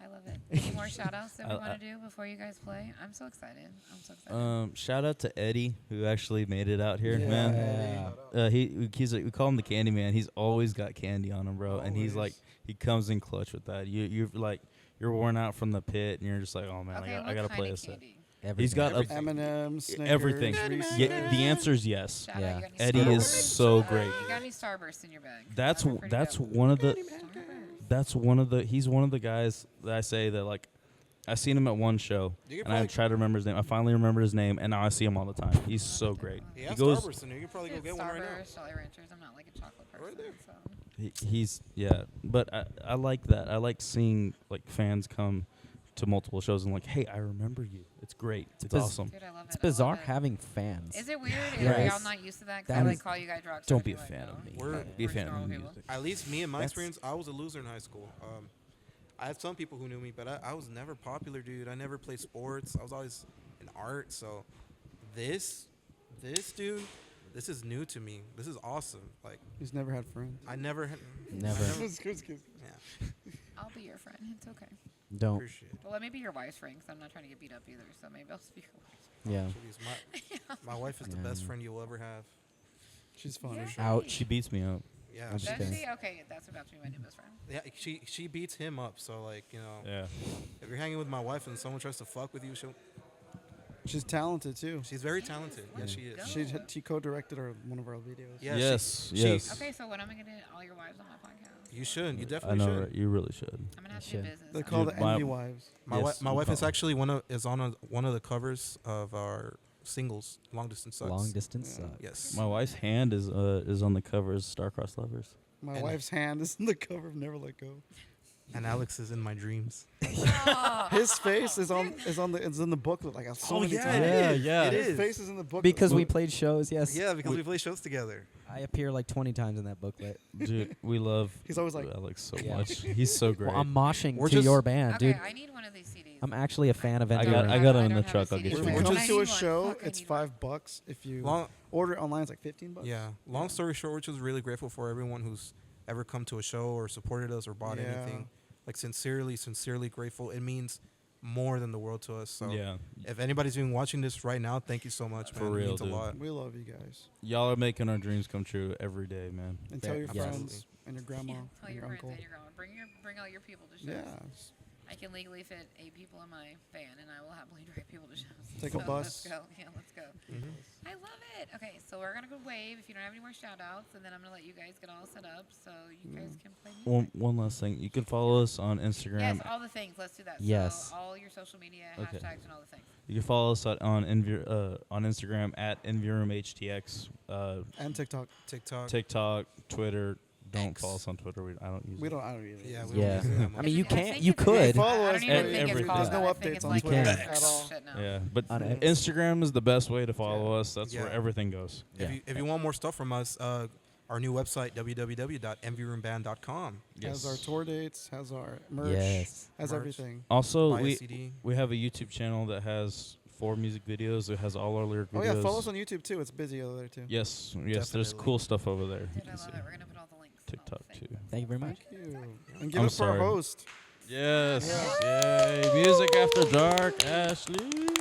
I love it. Any more shout outs that we I- want to do before you guys play? I'm so excited. I'm so excited. Shout out to Eddie who actually made it out here, Yeah. man. He's like, we call him the Candy Man. He's always got candy on him, bro. And he's like, Always. he comes in clutch with that. You're like, you're worn out from the pit, and you're just like, oh man, okay, I gotta play a set. candy? He's got Everything. M&M's, Snickers, everything. Reese's. Yeah, the answer is yes. Shout Yeah. out, you got any Eddie is Starburst? so great. You got any Starburst in your bag? That's That'd be pretty that's dope. one of the Starburst. he's one of the guys that I say that like I seen him at one show You could and I probably- tried to remember his name. I finally remembered his name and now I see him all the time. He's so great. Yeah, He goes Starburst in there. You could probably go It's get one right now. Starburst, Jolly Ranchers. I'm not like a chocolate person. Right there. So. he's yeah, but I like that. I like seeing like fans come to multiple shows and like, "Hey, I remember you. It's great. It's biz- awesome." Dude, I love It's it. I love bizarre it. having fans. Is it weird? Yeah, Are y'all it's- not used to that? 'Cause that I like is- call you guys rock Don't stars, be a you're like, fan no. of me. We're- Be a We're fan of normal the people. music. At least me and my That's- experience, I was a loser in high school. I had some people who knew me, but I was never popular, dude. I never played sports. I was always in art. So this dude, this is new to me. This is awesome. Like He's never had friends. I never had. Never. Yeah, I'll be your friend. It's okay. Don't. appreciate it. Well, let me be your wife's friend because I'm not trying to get beat up either. So maybe I'll just be your wife's Yeah. Jeez, my wife is the Yeah. best friend you'll ever have. She's funny. Yeah. Ouch. She beats me up. Yeah, I'm just Does kidding. she? Okay, that's about to be my new best friend. yeah. She beats him up. So like Yeah. if you're hanging with my wife and someone tries to fuck with you, She's talented too. she's very talented. Yeah. Yes, she is. Go. She co-directed one of our videos. Yeah, yes. she- Yes. Okay, so when am I gonna get all your wives on my podcast? You should. You I definitely know. should. Right? You really should. I'm gonna have You to do should. business. They're on called it. the my- Envy Wives. Yes, My we wife call is her. actually one of the covers of our singles, Long Distance Sucks. Long distance Yeah. sucks. Yes. My wife's hand is on the cover of Star-Crossed Lovers. My And- wife's hand is in the cover of Never Let Go. And Alex is in my dreams. Oh, His face is in the booklet like so many yeah, times. it is. yeah. It His is. face is in the booklet. Because we So- played shows, yes. Yeah, because we play shows together. I appear like 20 times in that booklet. Dude, we love He's always like- Alex so Yeah. much. He's so great. Well, I'm moshing We're to just- your band, okay, dude. I need one of these CDs. I'm actually a fan of I Enter. got him in the don't have a truck. I'll CD get If you we player. one. go I to need a one. show, Fuck, I it's need one. $5. If you Long, order it online, it's like $15. yeah. Long story short, we're just really grateful for everyone who's ever come to a show or supported us or bought Yeah. anything. Like sincerely grateful. It means more than the world to us. So Yeah. if anybody's even watching this right now, thank you so much, man. For It real, means dude. a lot. We love you guys. Y'all are making our dreams come true every day, man. And tell your Yes. friends and your grandma Yeah, tell and your your friends uncle. and your grandma. Bring all your people to shows. Yeah. I can legally fit 8 people in my van, and I will happily drive people to shows. Take a So bus. Let's go. Yeah, let's go. I love it. Okay, so we're gonna go wave if you don't have any more shout outs, and then I'm gonna let you guys get all set up so you guys can play music. One last thing. You can follow us on Instagram. Yes, all the things. Let's do that. Yes. So all your social media Okay. hashtags and all the things. You can follow us on Instagram at EnviroomHTX, And TikTok. TikTok, Twitter. Don't X. follow us on Twitter. I don't use We it. don't. I don't either. Yeah, we Yeah. don't use it that I much. mean, you I can't. think You it's- could. Follow I us, don't even but think it's called there's that. no I think updates it's on like Twitter X at all. shit now. Yeah, but On X. Instagram is the best way to follow us. That's Yeah. where everything goes. If you want more stuff from us, our new website www.envyroomband.com. Has our tour dates. Has our merch. Yes. Has Merch. everything. Also, Buy a we CD. have a YouTube channel that has 4 music videos. It has all our lyric Oh videos. yeah, follow us on YouTube too. It's busy over there too. Yes, there's Definitely. cool stuff over there. Dude, You I can love see. it. We're gonna put all the links. and all TikTok the too. things. Thank you very much. Thank you. And give I'm up for our sorry. host. Yes, yay! Music after dark, Ashley.